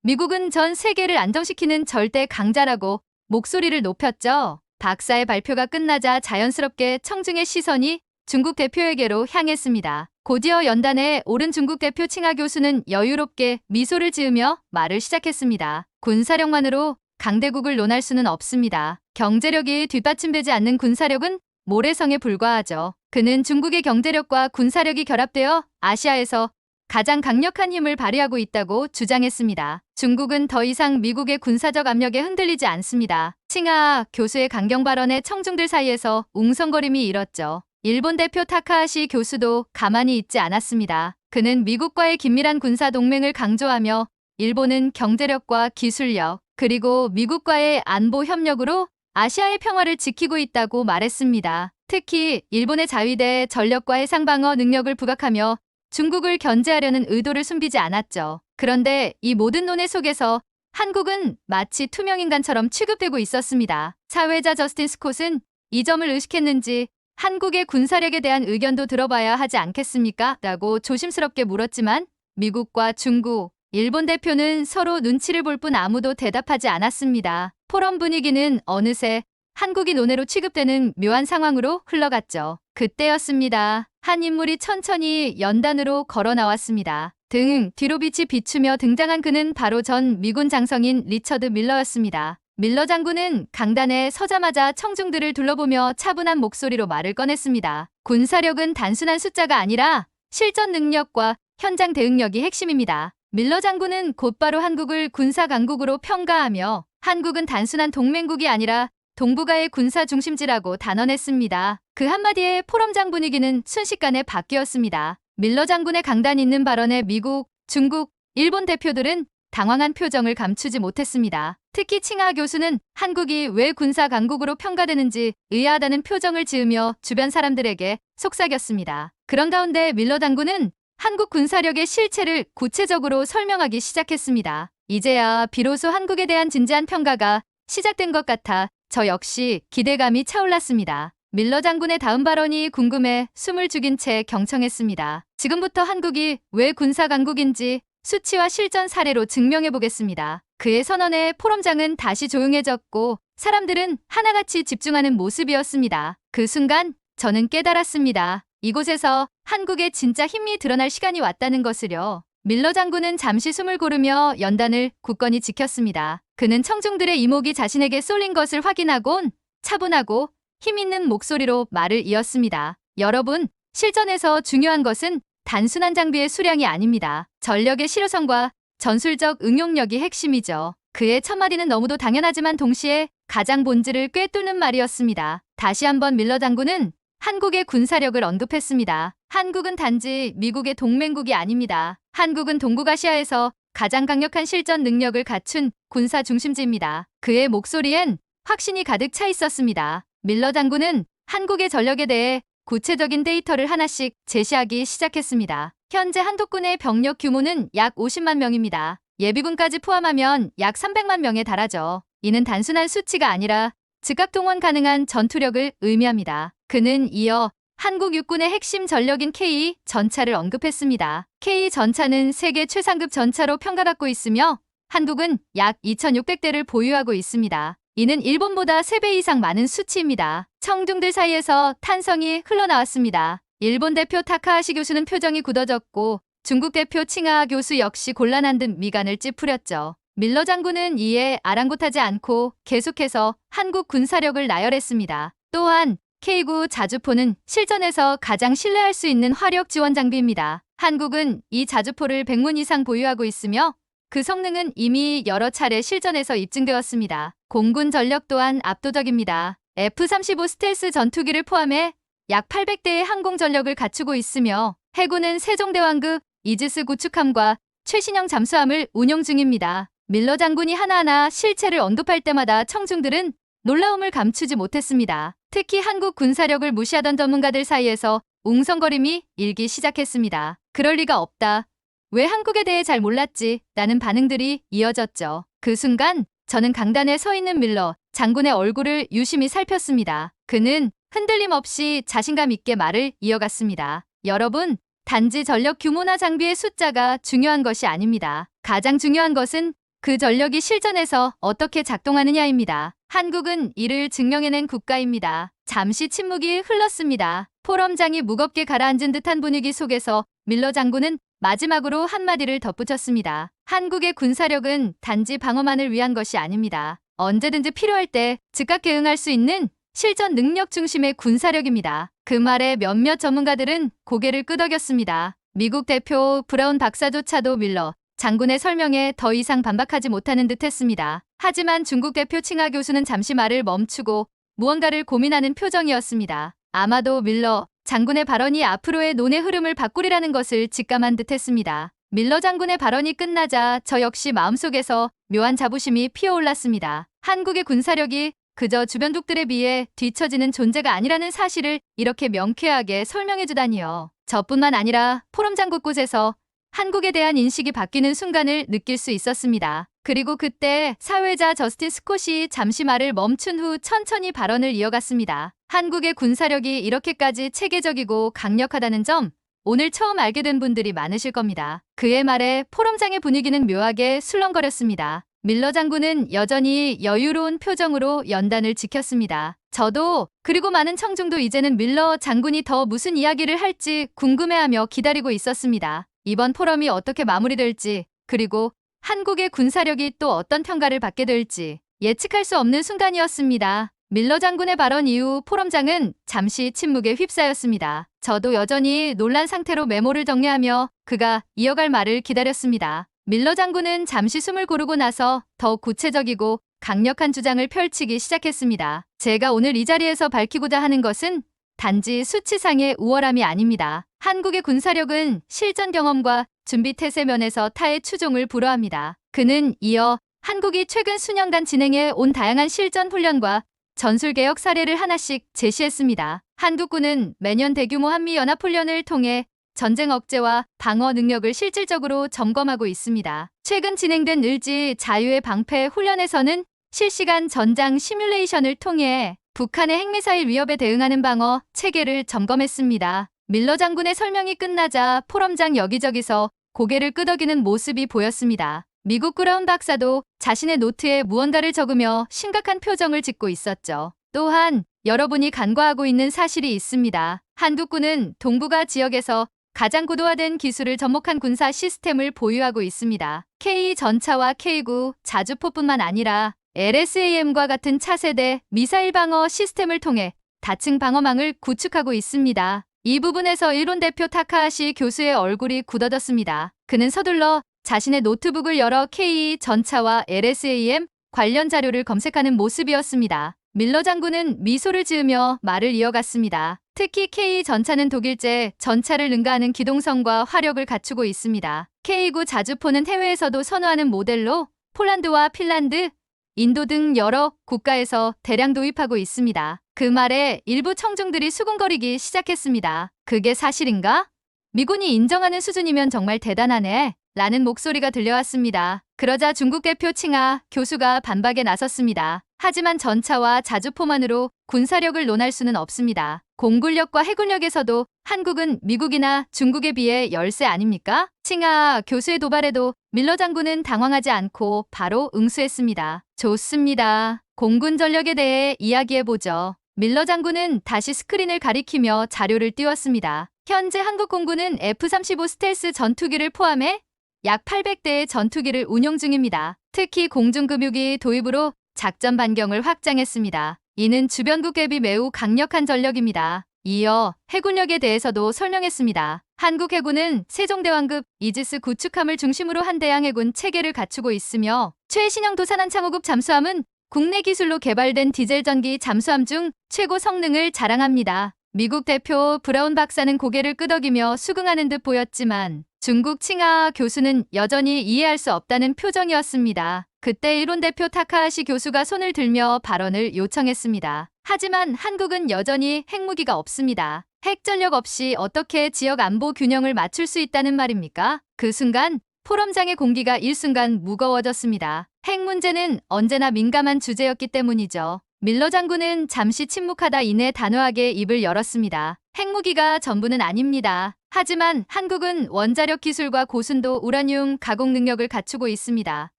미국은 전 세계를 안정시키는 절대 강자라고 목소리를 높였죠. 박사의 발표가 끝나자 자연스럽게 청중의 시선이 중국 대표에게로 향했습니다. 곧이어 연단에 오른 중국 대표 칭하 교수는 여유롭게 미소를 지으며 말을 시작했습니다. 군사력만으로 강대국을 논할 수는 없습니다. 경제력이 뒷받침되지 않는 군사력은 모래성에 불과하죠. 그는 중국의 경제력과 군사력이 결합되어 아시아에서 가장 강력한 힘을 발휘하고 있다고 주장했습니다. 중국은 더 이상 미국의 군사적 압력에 흔들리지 않습니다. 칭하 교수의 강경 발언에 청중들 사이에서 웅성거림이 일었죠. 일본 대표 타카하시 교수도 가만히 있지 않았습니다. 그는 미국과의 긴밀한 군사 동맹을 강조하며 일본은 경제력과 기술력, 그리고 미국과의 안보 협력으로 아시아의 평화를 지키고 있다고 말했습니다. 특히 일본의 자위대 전력과 해상방어 능력을 부각하며 중국을 견제하려는 의도를 숨기지 않았죠. 그런데 이 모든 논의 속에서 한국은 마치 투명인간처럼 취급되고 있었습니다. 사회자 저스틴 스콧은 이 점을 의식했는지 한국의 군사력에 대한 의견도 들어봐야 하지 않겠습니까? 라고 조심스럽게 물었지만 미국과 중국, 일본 대표는 서로 눈치를 볼 뿐 아무도 대답하지 않았습니다. 포럼 분위기는 어느새 한국이 논외로 취급되는 묘한 상황으로 흘러갔죠. 그때였습니다. 한 인물이 천천히 연단으로 걸어 나왔습니다. 등 뒤로 빛이 비추며 등장한 그는 바로 전 미군 장성인 리처드 밀러였습니다. 밀러 장군은 강단에 서자마자 청중들을 둘러보며 차분한 목소리로 말을 꺼냈습니다. 군사력은 단순한 숫자가 아니라 실전 능력과 현장 대응력이 핵심입니다. 밀러 장군은 곧바로 한국을 군사 강국으로 평가하며 한국은 단순한 동맹국이 아니라 동북아의 군사 중심지라고 단언했습니다. 그 한마디에 포럼장 분위기는 순식간에 바뀌었습니다. 밀러 장군의 강단 있는 발언에 미국, 중국, 일본 대표들은 당황한 표정을 감추지 못했습니다. 특히 칭하 교수는 한국이 왜 군사 강국으로 평가되는지 의아하다는 표정을 지으며 주변 사람들에게 속삭였습니다. 그런 가운데 밀러 장군은 한국 군사력의 실체를 구체적으로 설명하기 시작했습니다. 이제야 비로소 한국에 대한 진지한 평가가 시작된 것 같아 저 역시 기대감이 차올랐습니다. 밀러 장군의 다음 발언이 궁금해 숨을 죽인 채 경청했습니다. 지금부터 한국이 왜 군사 강국인지 수치와 실전 사례로 증명해 보겠습니다. 그의 선언에 포럼장은 다시 조용해졌고 사람들은 하나같이 집중하는 모습이었습니다. 그 순간 저는 깨달았습니다. 이곳에서 한국의 진짜 힘이 드러날 시간이 왔다는 것을요. 밀러 장군은 잠시 숨을 고르며 연단을 굳건히 지켰습니다. 그는 청중들의 이목이 자신에게 쏠린 것을 확인하곤 차분하고 힘있는 목소리로 말을 이었습니다. 여러분, 실전에서 중요한 것은 단순한 장비의 수량이 아닙니다. 전력의 실효성과 전술적 응용력이 핵심이죠. 그의 첫마디는 너무도 당연하지만 동시에 가장 본질을 꿰뚫는 말이었습니다. 다시 한번 밀러 장군은 한국의 군사력을 언급했습니다. 한국은 단지 미국의 동맹국이 아닙니다. 한국은 동북아시아에서 가장 강력한 실전 능력을 갖춘 군사 중심지입니다. 그의 목소리엔 확신이 가득 차 있었습니다. 밀러 장군은 한국의 전력에 대해 구체적인 데이터를 하나씩 제시하기 시작했습니다. 현재 한국군의 병력 규모는 약 50만 명입니다. 예비군까지 포함하면 약 300만 명에 달하죠. 이는 단순한 수치가 아니라 즉각 동원 가능한 전투력을 의미합니다. 그는 이어 한국 육군의 핵심 전력인 K 전차를 언급했습니다. K 전차는 세계 최상급 전차로 평가받고 있으며 한국은 약 2,600대를 보유하고 있습니다. 이는 일본보다 3배 이상 많은 수치입니다. 청중들 사이에서 탄성이 흘러나왔습니다. 일본 대표 타카하시 교수는 표정이 굳어졌고 중국 대표 칭하 교수 역시 곤란한 듯 미간을 찌푸렸죠. 밀러 장군은 이에 아랑곳하지 않고 계속해서 한국 군사력을 나열했습니다. 또한 K9 자주포는 실전에서 가장 신뢰할 수 있는 화력 지원 장비입니다. 한국은 이 자주포를 100문 이상 보유하고 있으며 그 성능은 이미 여러 차례 실전에서 입증되었습니다. 공군 전력 또한 압도적입니다. F-35 스텔스 전투기를 포함해 약 800대의 항공 전력을 갖추고 있으며 해군은 세종대왕급 이지스 구축함과 최신형 잠수함을 운용 중입니다. 밀러 장군이 하나하나 실체를 언급할 때마다 청중들은 놀라움을 감추지 못했습니다. 특히 한국 군사력을 무시하던 전문가들 사이에서 웅성거림이 일기 시작했습니다. 그럴 리가 없다. 왜 한국에 대해 잘 몰랐지? 라는 반응들이 이어졌죠. 그 순간 저는 강단에 서 있는 밀러 장군의 얼굴을 유심히 살폈습니다. 그는 흔들림 없이 자신감 있게 말을 이어갔습니다. 여러분, 단지 전력 규모나 장비의 숫자가 중요한 것이 아닙니다. 가장 중요한 것은 그 전력이 실전에서 어떻게 작동하느냐입니다. 한국은 이를 증명해낸 국가입니다. 잠시 침묵이 흘렀습니다. 포럼장이 무겁게 가라앉은 듯한 분위기 속에서 밀러 장군은 마지막으로 한마디를 덧붙였습니다. 한국의 군사력은 단지 방어만을 위한 것이 아닙니다. 언제든지 필요할 때 즉각 대응할 수 있는 실전 능력 중심의 군사력입니다. 그 말에 몇몇 전문가들은 고개를 끄덕였습니다. 미국 대표 브라운 박사조차도 밀러 장군의 설명에 더 이상 반박하지 못하는 듯했습니다. 하지만 중국 대표 칭하 교수는 잠시 말을 멈추고 무언가를 고민하는 표정이었습니다. 아마도 밀러 장군의 발언이 앞으로의 논의 흐름을 바꾸리라는 것을 직감한 듯했습니다. 밀러 장군의 발언이 끝나자 저 역시 마음속에서 묘한 자부심이 피어올랐습니다. 한국의 군사력이 그저 주변국들에 비해 뒤처지는 존재가 아니라는 사실을 이렇게 명쾌하게 설명해주다니요. 저뿐만 아니라 포럼장 곳곳에서 한국에 대한 인식이 바뀌는 순간을 느낄 수 있었습니다. 그리고 그때 사회자 저스틴 스콧이 잠시 말을 멈춘 후 천천히 발언을 이어갔습니다. 한국의 군사력이 이렇게까지 체계적이고 강력하다는 점 오늘 처음 알게 된 분들이 많으실 겁니다. 그의 말에 포럼장의 분위기는 묘하게 술렁거렸습니다. 밀러 장군은 여전히 여유로운 표정으로 연단을 지켰습니다. 저도 그리고 많은 청중도 이제는 밀러 장군이 더 무슨 이야기를 할지 궁금해하며 기다리고 있었습니다. 이번 포럼이 어떻게 마무리될지 그리고 한국의 군사력이 또 어떤 평가를 받게 될지 예측할 수 없는 순간이었습니다. 밀러 장군의 발언 이후 포럼장은 잠시 침묵에 휩싸였습니다. 저도 여전히 놀란 상태로 메모를 정리하며 그가 이어갈 말을 기다렸습니다. 밀러 장군은 잠시 숨을 고르고 나서 더욱 구체적이고 강력한 주장을 펼치기 시작했습니다. 제가 오늘 이 자리에서 밝히고자 하는 것은 단지 수치상의 우월함이 아닙니다. 한국의 군사력은 실전 경험과 준비 태세 면에서 타의 추종을 불허합니다. 그는 이어 한국이 최근 수년간 진행해 온 다양한 실전 훈련과 전술개혁 사례를 하나씩 제시했습니다. 한국군은 매년 대규모 한미연합훈련을 통해 전쟁 억제와 방어 능력을 실질적으로 점검하고 있습니다. 최근 진행된 을지 자유의 방패 훈련에서는 실시간 전장 시뮬레이션을 통해 북한의 핵미사일 위협에 대응하는 방어 체계를 점검했습니다. 밀러 장군의 설명이 끝나자 포럼장 여기저기서 고개를 끄덕이는 모습이 보였습니다. 미국 브라운 박사도 자신의 노트에 무언가를 적으며 심각한 표정을 짓고 있었죠. 또한 여러분이 간과하고 있는 사실이 있습니다. 한국군은 동북아 지역에서 가장 고도화된 기술을 접목한 군사 시스템을 보유하고 있습니다. K-전차와 K-9 자주포뿐만 아니라 LSAM과 같은 차세대 미사일 방어 시스템을 통해 다층 방어망을 구축하고 있습니다. 이 부분에서 일본 대표 타카하시 교수의 얼굴이 굳어졌습니다. 그는 서둘러 자신의 노트북을 열어 K-전차와 LSAM 관련 자료를 검색하는 모습이었습니다. 밀러 장군은 미소를 지으며 말을 이어갔습니다. 특히 K-전차는 독일제 전차를 능가하는 기동성과 화력을 갖추고 있습니다. K-9 자주포는 해외에서도 선호하는 모델로 폴란드와 핀란드, 인도 등 여러 국가에서 대량 도입하고 있습니다. 그 말에 일부 청중들이 수군거리기 시작했습니다. 그게 사실인가? 미군이 인정하는 수준이면 정말 대단하네. 라는 목소리가 들려왔습니다. 그러자 중국 대표 칭하 교수가 반박에 나섰습니다. 하지만 전차와 자주포만으로 군사력을 논할 수는 없습니다. 공군력과 해군력에서도 한국은 미국이나 중국에 비해 열세 아닙니까? 칭하 교수의 도발에도 밀러 장군은 당황하지 않고 바로 응수했습니다. 좋습니다. 공군 전력에 대해 이야기해보죠. 밀러 장군은 다시 스크린을 가리키며 자료를 띄웠습니다. 현재 한국 공군은 F-35 스텔스 전투기를 포함해 약 800대의 전투기를 운용 중입니다. 특히 공중급유기 도입으로 작전 반경을 확장했습니다. 이는 주변국 대비 매우 강력한 전력입니다. 이어 해군력에 대해서도 설명했습니다. 한국 해군은 세종대왕급 이지스 구축함을 중심으로 한 대양 해군 체계를 갖추고 있으며 최신형 도산한 창호급 잠수함은 국내 기술로 개발된 디젤 전기 잠수함 중 최고 성능을 자랑합니다. 미국 대표 브라운 박사는 고개를 끄덕이며 수긍하는 듯 보였지만 중국 칭하 교수는 여전히 이해할 수 없다는 표정이었습니다. 그때 일본 대표 타카하시 교수가 손을 들며 발언을 요청했습니다. 하지만 한국은 여전히 핵무기가 없습니다. 핵전력 없이 어떻게 지역 안보 균형을 맞출 수 있다는 말입니까? 그 순간 포럼장의 공기가 일순간 무거워졌습니다. 핵 문제는 언제나 민감한 주제였기 때문이죠. 밀러 장군은 잠시 침묵하다 이내 단호하게 입을 열었습니다. 핵무기가 전부는 아닙니다. 하지만 한국은 원자력 기술과 고순도 우라늄 가공 능력을 갖추고 있습니다.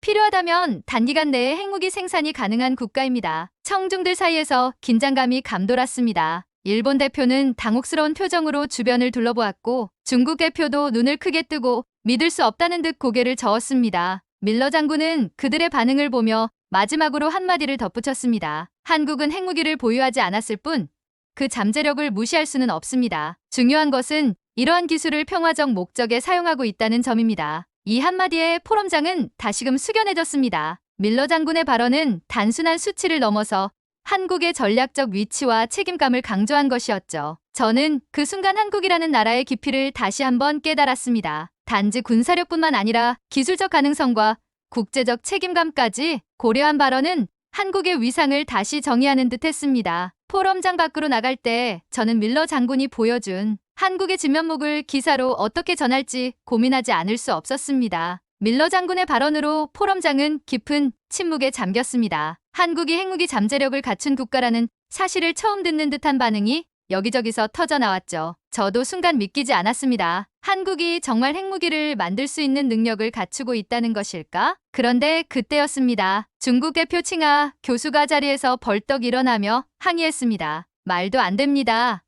필요하다면 단기간 내에 핵무기 생산이 가능한 국가입니다. 청중들 사이에서 긴장감이 감돌았습니다. 일본 대표는 당혹스러운 표정으로 주변을 둘러보았고 중국 대표도 눈을 크게 뜨고 믿을 수 없다는 듯 고개를 저었습니다. 밀러 장군은 그들의 반응을 보며 마지막으로 한마디를 덧붙였습니다. 한국은 핵무기를 보유하지 않았을 뿐 그 잠재력을 무시할 수는 없습니다. 중요한 것은 이러한 기술을 평화적 목적에 사용하고 있다는 점입니다. 이 한마디에 포럼장은 다시금 숙연해졌습니다. 밀러 장군의 발언은 단순한 수치를 넘어서 한국의 전략적 위치와 책임감을 강조한 것이었죠. 저는 그 순간 한국이라는 나라의 깊이를 다시 한번 깨달았습니다. 단지 군사력뿐만 아니라 기술적 가능성과 국제적 책임감까지 고려한 발언은 한국의 위상을 다시 정의하는 듯 했습니다. 포럼장 밖으로 나갈 때 저는 밀러 장군이 보여준 한국의 진면목을 기사로 어떻게 전할지 고민하지 않을 수 없었습니다. 밀러 장군의 발언으로 포럼장은 깊은 침묵에 잠겼습니다. 한국이 핵무기 잠재력을 갖춘 국가라는 사실을 처음 듣는 듯한 반응이 여기저기서 터져나왔죠. 저도 순간 믿기지 않았습니다. 한국이 정말 핵무기를 만들 수 있는 능력을 갖추고 있다는 것일까? 그런데 그때였습니다. 중국 대표 칭하 교수가 자리에서 벌떡 일어나며 항의했습니다. 말도 안 됩니다.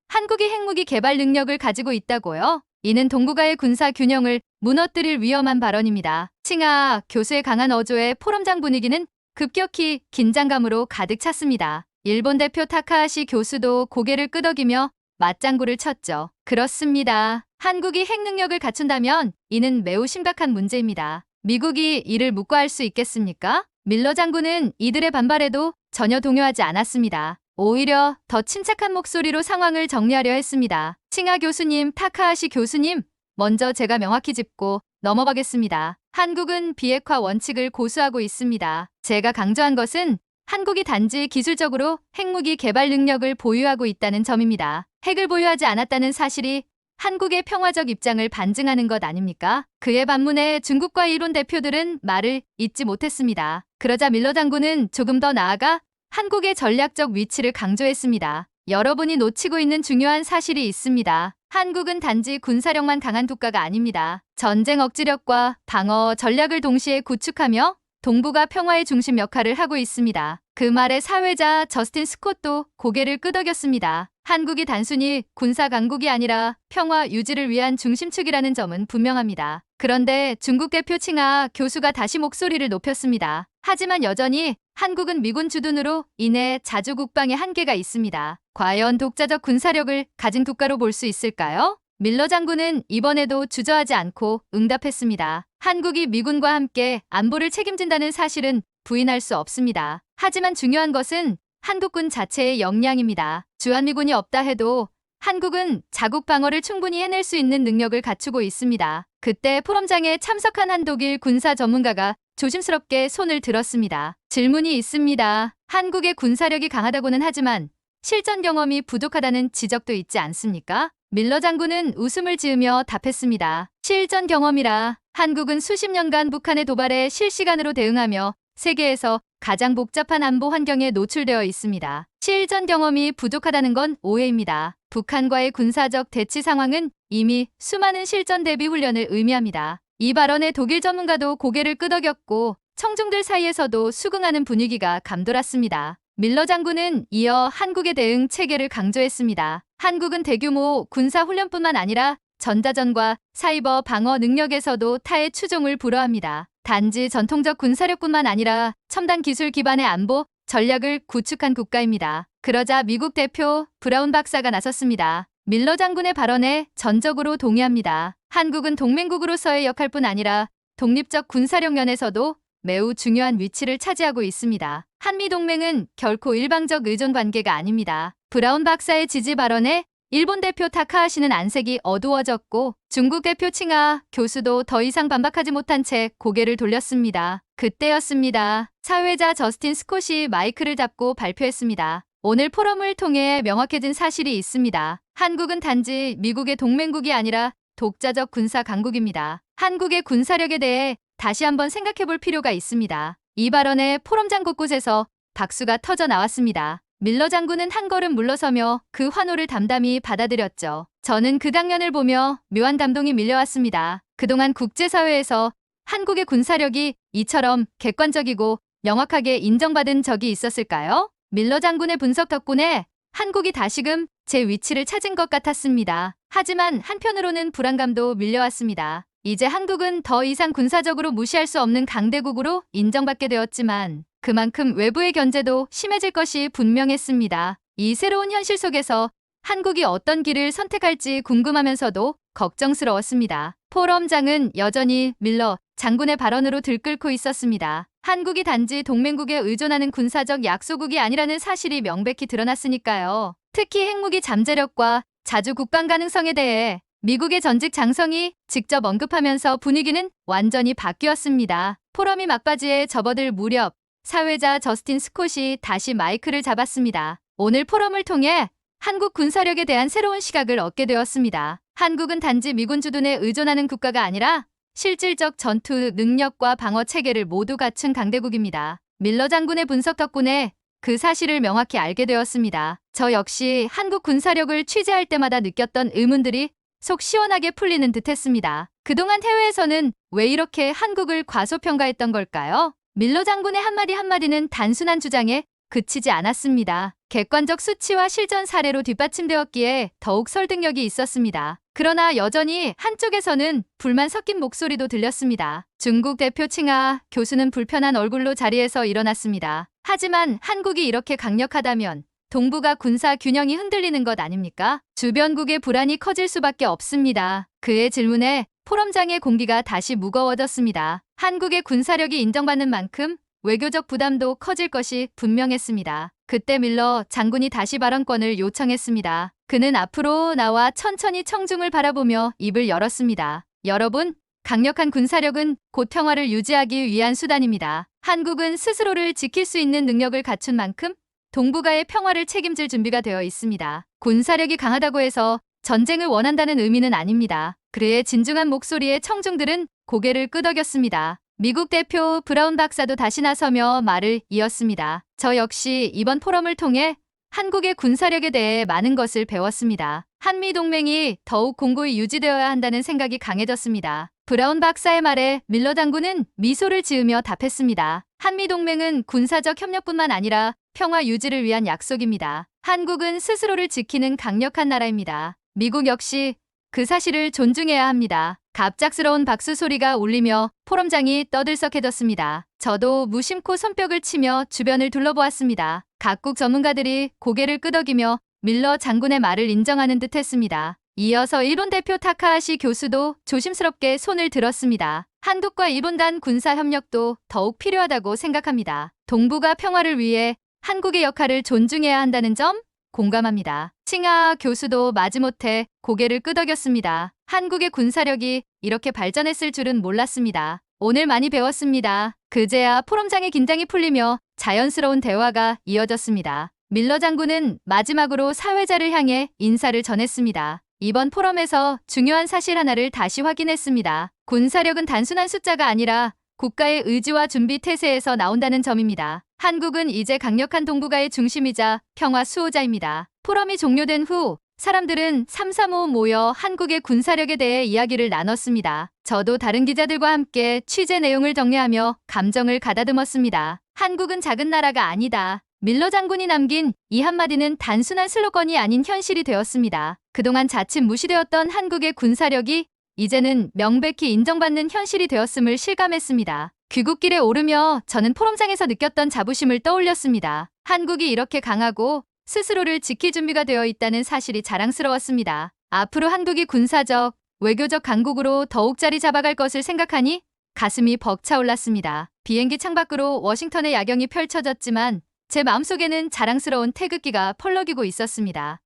한국이 핵무기 개발 능력을 가지고 있다고요? 이는 동북아의 군사 균형을 무너뜨릴 위험한 발언입니다. 칭하 교수의 강한 어조에 포럼장 분위기는 급격히 긴장감으로 가득 찼습니다. 일본 대표 타카하시 교수도 고개를 끄덕이며 맞장구를 쳤죠. 그렇습니다. 한국이 핵 능력을 갖춘다면 이는 매우 심각한 문제입니다. 미국이 이를 묵과할 수 있겠습니까? 밀러 장군은 이들의 반발에도 전혀 동요하지 않았습니다. 오히려 더 침착한 목소리로 상황을 정리하려 했습니다. 칭하 교수님, 타카하시 교수님, 먼저 제가 명확히 짚고 넘어가겠습니다. 한국은 비핵화 원칙을 고수하고 있습니다. 제가 강조한 것은 한국이 단지 기술적으로 핵무기 개발 능력을 보유하고 있다는 점입니다. 핵을 보유하지 않았다는 사실이 한국의 평화적 입장을 반증하는 것 아닙니까? 그의 반문에 중국과 일본 대표들은 말을 잇지 못했습니다. 그러자 밀러 장군은 조금 더 나아가 한국의 전략적 위치를 강조했습니다. 여러분이 놓치고 있는 중요한 사실이 있습니다. 한국은 단지 군사력만 강한 국가가 아닙니다. 전쟁 억지력과 방어 전략을 동시에 구축하며 동북아 평화의 중심 역할을 하고 있습니다. 그 말에 사회자 저스틴 스콧도 고개를 끄덕였습니다. 한국이 단순히 군사 강국이 아니라 평화 유지를 위한 중심축이라는 점은 분명합니다. 그런데 중국 대표 칭하 교수가 다시 목소리를 높였습니다. 하지만 여전히 한국은 미군 주둔으로 인해 자주 국방에 한계가 있습니다. 과연 독자적 군사력을 가진 국가로 볼 수 있을까요? 밀러 장군은 이번에도 주저하지 않고 응답했습니다. 한국이 미군과 함께 안보를 책임진다는 사실은 부인할 수 없습니다. 하지만 중요한 것은 한국군 자체의 역량입니다. 주한미군이 없다 해도 한국은 자국 방어를 충분히 해낼 수 있는 능력을 갖추고 있습니다. 그때 포럼장에 참석한 한 독일 군사 전문가가 조심스럽게 손을 들었습니다. 질문이 있습니다. 한국의 군사력이 강하다고는 하지만 실전 경험이 부족하다는 지적도 있지 않습니까? 밀러 장군은 웃음을 지으며 답했습니다. 실전 경험이라 한국은 수십 년간 북한의 도발에 실시간으로 대응하며 세계에서 가장 복잡한 안보 환경에 노출되어 있습니다. 실전 경험이 부족하다는 건 오해입니다. 북한과의 군사적 대치 상황은 이미 수많은 실전 대비 훈련을 의미합니다. 이 발언에 독일 전문가도 고개를 끄덕였고 청중들 사이에서도 수긍하는 분위기가 감돌았습니다. 밀러 장군은 이어 한국의 대응 체계를 강조했습니다. 한국은 대규모 군사훈련뿐만 아니라 전자전과 사이버 방어 능력에서도 타의 추종을 불허합니다. 단지 전통적 군사력뿐만 아니라 첨단 기술 기반의 안보 전략을 구축한 국가입니다. 그러자 미국 대표 브라운 박사가 나섰습니다. 밀러 장군의 발언에 전적으로 동의합니다. 한국은 동맹국으로서의 역할뿐 아니라 독립적 군사력 면에서도 매우 중요한 위치를 차지하고 있습니다. 한미동맹은 결코 일방적 의존 관계가 아닙니다. 브라운 박사의 지지 발언에 일본 대표 타카하시는 안색이 어두워졌고 중국 대표 칭하 교수도 더 이상 반박하지 못한 채 고개를 돌렸습니다. 그때였습니다. 사회자 저스틴 스콧이 마이크를 잡고 발표했습니다. 오늘 포럼을 통해 명확해진 사실이 있습니다. 한국은 단지 미국의 동맹국이 아니라 독자적 군사 강국입니다. 한국의 군사력에 대해 다시 한번 생각해볼 필요가 있습니다. 이 발언에 포럼장 곳곳에서 박수가 터져 나왔습니다. 밀러 장군은 한 걸음 물러서며 그 환호를 담담히 받아들였죠. 저는 그 장면을 보며 묘한 감동이 밀려왔습니다. 그동안 국제사회에서 한국의 군사력이 이처럼 객관적이고 명확하게 인정받은 적이 있었을까요? 밀러 장군의 분석 덕분에 한국이 다시금 제 위치를 찾은 것 같았습니다. 하지만 한편으로는 불안감도 밀려왔습니다. 이제 한국은 더 이상 군사적으로 무시할 수 없는 강대국으로 인정받게 되었지만 그만큼 외부의 견제도 심해질 것이 분명했습니다. 이 새로운 현실 속에서 한국이 어떤 길을 선택할지 궁금하면서도 걱정스러웠습니다. 포럼장은 여전히 밀러 장군의 발언으로 들끓고 있었습니다. 한국이 단지 동맹국에 의존하는 군사적 약소국이 아니라는 사실이 명백히 드러났으니까요. 특히 핵무기 잠재력과 자주 국방 가능성에 대해 미국의 전직 장성이 직접 언급하면서 분위기는 완전히 바뀌었습니다. 포럼이 막바지에 접어들 무렵 사회자 저스틴 스콧이 다시 마이크를 잡았습니다. 오늘 포럼을 통해 한국 군사력에 대한 새로운 시각을 얻게 되었습니다. 한국은 단지 미군 주둔에 의존하는 국가가 아니라 실질적 전투 능력과 방어 체계를 모두 갖춘 강대국입니다. 밀러 장군의 분석 덕분에 그 사실을 명확히 알게 되었습니다. 저 역시 한국 군사력을 취재할 때마다 느꼈던 의문들이 속 시원하게 풀리는 듯했습니다. 그동안 해외에서는 왜 이렇게 한국을 과소평가했던 걸까요? 밀러 장군의 한마디 한마디는 단순한 주장에 그치지 않았습니다. 객관적 수치와 실전 사례로 뒷받침되었기에 더욱 설득력이 있었습니다. 그러나 여전히 한쪽에서는 불만 섞인 목소리도 들렸습니다. 중국 대표 칭하 교수는 불편한 얼굴로 자리에서 일어났습니다. 하지만 한국이 이렇게 강력하다면 동북아 군사 균형이 흔들리는 것 아닙니까? 주변국의 불안이 커질 수밖에 없습니다. 그의 질문에 포럼장의 공기가 다시 무거워졌습니다. 한국의 군사력이 인정받는 만큼 외교적 부담도 커질 것이 분명했습니다. 그때 밀러 장군이 다시 발언권을 요청했습니다. 그는 앞으로 나와 천천히 청중을 바라보며 입을 열었습니다. 여러분, 강력한 군사력은 곧 평화를 유지하기 위한 수단입니다. 한국은 스스로를 지킬 수 있는 능력을 갖춘 만큼 동북아의 평화를 책임질 준비가 되어 있습니다. 군사력이 강하다고 해서 전쟁을 원한다는 의미는 아닙니다. 그의 진중한 목소리에 청중들은 고개를 끄덕였습니다. 미국 대표 브라운 박사도 다시 나서며 말을 이었습니다. 저 역시 이번 포럼을 통해 한국의 군사력에 대해 많은 것을 배웠습니다. 한미 동맹이 더욱 공고히 유지되어야 한다는 생각이 강해졌습니다. 브라운 박사의 말에 밀러 장군은 미소를 지으며 답했습니다. 한미 동맹은 군사적 협력뿐만 아니라 평화 유지를 위한 약속입니다. 한국은 스스로를 지키는 강력한 나라입니다. 미국 역시 그 사실을 존중해야 합니다. 갑작스러운 박수 소리가 울리며 포럼장이 떠들썩해졌습니다. 저도 무심코 손뼉을 치며 주변을 둘러보았습니다. 각국 전문가들이 고개를 끄덕이며 밀러 장군의 말을 인정하는 듯 했습니다. 이어서 일본 대표 타카하시 교수도 조심스럽게 손을 들었습니다. 한국과 일본 간 군사 협력도 더욱 필요하다고 생각합니다. 동북아 평화를 위해 한국의 역할을 존중해야 한다는 점 공감합니다. 칭하 교수도 마지못해 고개를 끄덕였습니다. 한국의 군사력이 이렇게 발전했을 줄은 몰랐습니다. 오늘 많이 배웠습니다. 그제야 포럼장의 긴장이 풀리며 자연스러운 대화가 이어졌습니다. 밀러 장군은 마지막으로 사회자를 향해 인사를 전했습니다. 이번 포럼에서 중요한 사실 하나를 다시 확인했습니다. 군사력은 단순한 숫자가 아니라 국가의 의지와 준비 태세에서 나온다는 점입니다. 한국은 이제 강력한 동북아의 중심이자 평화 수호자입니다. 포럼이 종료된 후 사람들은 삼삼오오 모여 한국의 군사력에 대해 이야기를 나눴습니다. 저도 다른 기자들과 함께 취재 내용을 정리하며 감정을 가다듬었습니다. 한국은 작은 나라가 아니다. 밀러 장군이 남긴 이 한마디는 단순한 슬로건이 아닌 현실이 되었습니다. 그동안 자칫 무시되었던 한국의 군사력이 이제는 명백히 인정받는 현실이 되었음을 실감했습니다. 귀국길에 오르며 저는 포럼장에서 느꼈던 자부심을 떠올렸습니다. 한국이 이렇게 강하고 스스로를 지킬 준비가 되어 있다는 사실이 자랑스러웠습니다. 앞으로 한국이 군사적, 외교적 강국으로 더욱 자리 잡아갈 것을 생각하니 가슴이 벅차올랐습니다. 비행기 창밖으로 워싱턴의 야경이 펼쳐졌지만 제 마음속에는 자랑스러운 태극기가 펄럭이고 있었습니다.